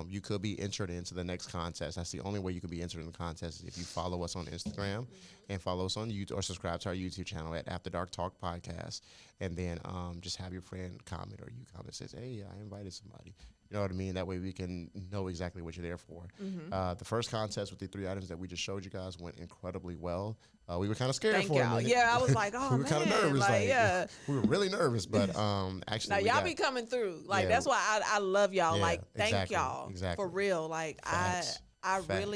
S1: You could be entered into the next contest. That's the only way you could be entered in the contest is if you follow us on Instagram and follow us on YouTube or subscribe to our YouTube channel at After Dark Talk Podcast. And then just have your friend comment or you comment says, hey, I invited somebody. You know what I mean? That way we can know exactly what you're there for. The first contest with the 3 items that we just showed you guys went incredibly well. We were kind of scared
S2: Thank
S1: for a
S2: y'all.
S1: minute.
S2: Yeah, I was like, oh,
S1: we were kind of nervous.
S2: Like, yeah.
S1: We were really nervous, but actually,
S2: Now y'all be coming through. Like that's why I love y'all.
S1: Yeah,
S2: like thank
S1: exactly,
S2: y'all
S1: exactly.
S2: for real. Like
S1: Facts,
S2: I
S1: facts.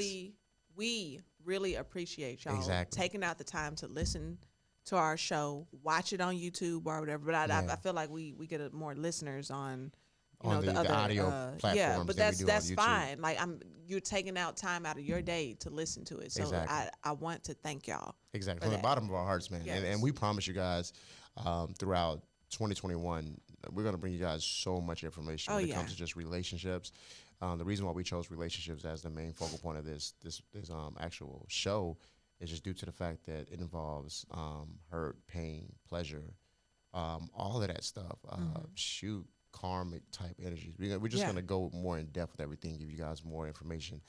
S2: we really appreciate y'all
S1: Exactly.
S2: taking out the time to listen to our show, watch it on YouTube or whatever. But I feel like we get more listeners on. You know, the other
S1: audio platforms.
S2: Yeah, but
S1: that we do
S2: that's
S1: on YouTube.
S2: fine. Like you're taking out time out of your day to listen to it. So
S1: Exactly.
S2: I want to thank y'all.
S1: Exactly. From the bottom of our hearts, man.
S2: Yes.
S1: And we promise you guys throughout 2021, we're going to bring you guys so much information when it comes to just relationships. The reason why we chose relationships as the main focal point of this actual show is just due to the fact that it involves hurt, pain, pleasure, all of that stuff. Karmic type energies. We're just going to go more in depth with everything, give you guys more information,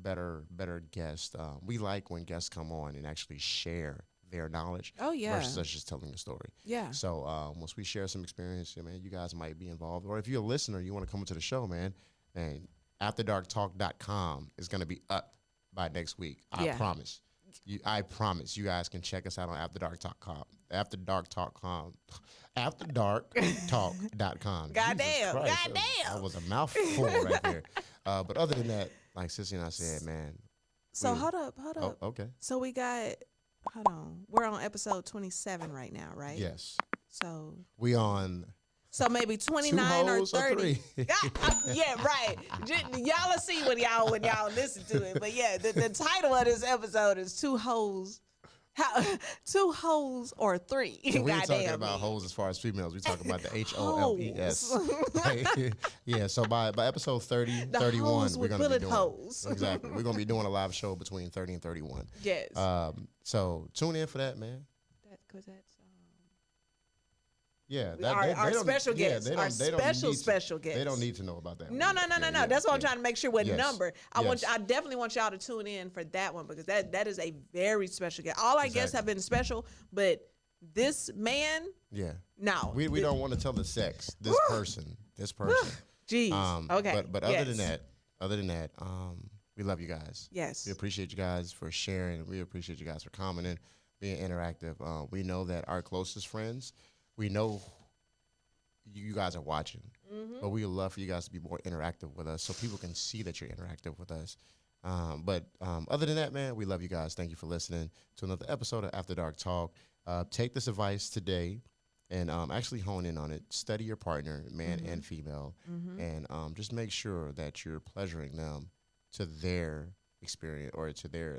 S1: better guests. We like when guests come on and actually share their knowledge versus us just telling a story.
S2: Yeah.
S1: So once we share some experience, man, you guys might be involved. Or if you're a listener, you want to come into the show, man, and afterdarktalk.com is going to be up by next week. I promise. I promise you guys can check us out on afterdarktalk.com. Afterdarktalk.com.
S2: Goddamn.
S1: That was a mouthful right there. But other than that, like Sissy and I said, man.
S2: So hold up.
S1: Oh, okay.
S2: So we got, hold on. We're on episode 27 right now, right?
S1: Yes.
S2: So
S1: we on.
S2: So maybe 29 or 30. Yeah, right. Y'all will see when y'all listen to it. But yeah, the title of this episode is Two Hoes. Two hoes or three.
S1: So we ain't talking about hoes as far as females. We talking about the HOLES. Yeah, so by episode 30, 31, we're going to be doing
S2: hoes.
S1: Exactly. We're going to be doing a live show between 30 and 31.
S2: Yes.
S1: So tune in for that, man.
S2: Because that's
S1: yeah,
S2: our special guest. Our special guest.
S1: They don't need to know about that.
S2: No. That's what I'm trying to make sure what number. I
S1: Yes.
S2: definitely want y'all to tune in for that one because that is a very special guest. All our guests have been special, but this man, no.
S1: We don't want to tell the sex. This person.
S2: Jeez. Okay.
S1: But other than that, we love you guys.
S2: Yes.
S1: We appreciate you guys for sharing. We appreciate you guys for commenting, being interactive. We know that our closest friends. We know you guys are watching, but we would love for you guys to be more interactive with us so people can see that you're interactive with us. But other than that, man, we love you guys. Thank you for listening to another episode of After Dark Talk. Take this advice today and actually hone in on it. Study your partner, man and female, and just make sure that you're pleasuring them to their experience or to their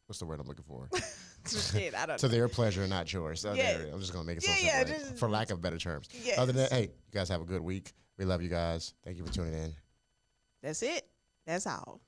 S1: what's the word I'm looking for?
S2: Shit, I don't
S1: to
S2: know.
S1: their pleasure, not yours. So I'm just gonna make it so simple, for lack of better terms.
S2: Yes.
S1: Other than that, hey, you guys have a good week. We love you guys. Thank you for tuning in.
S2: That's it. That's all.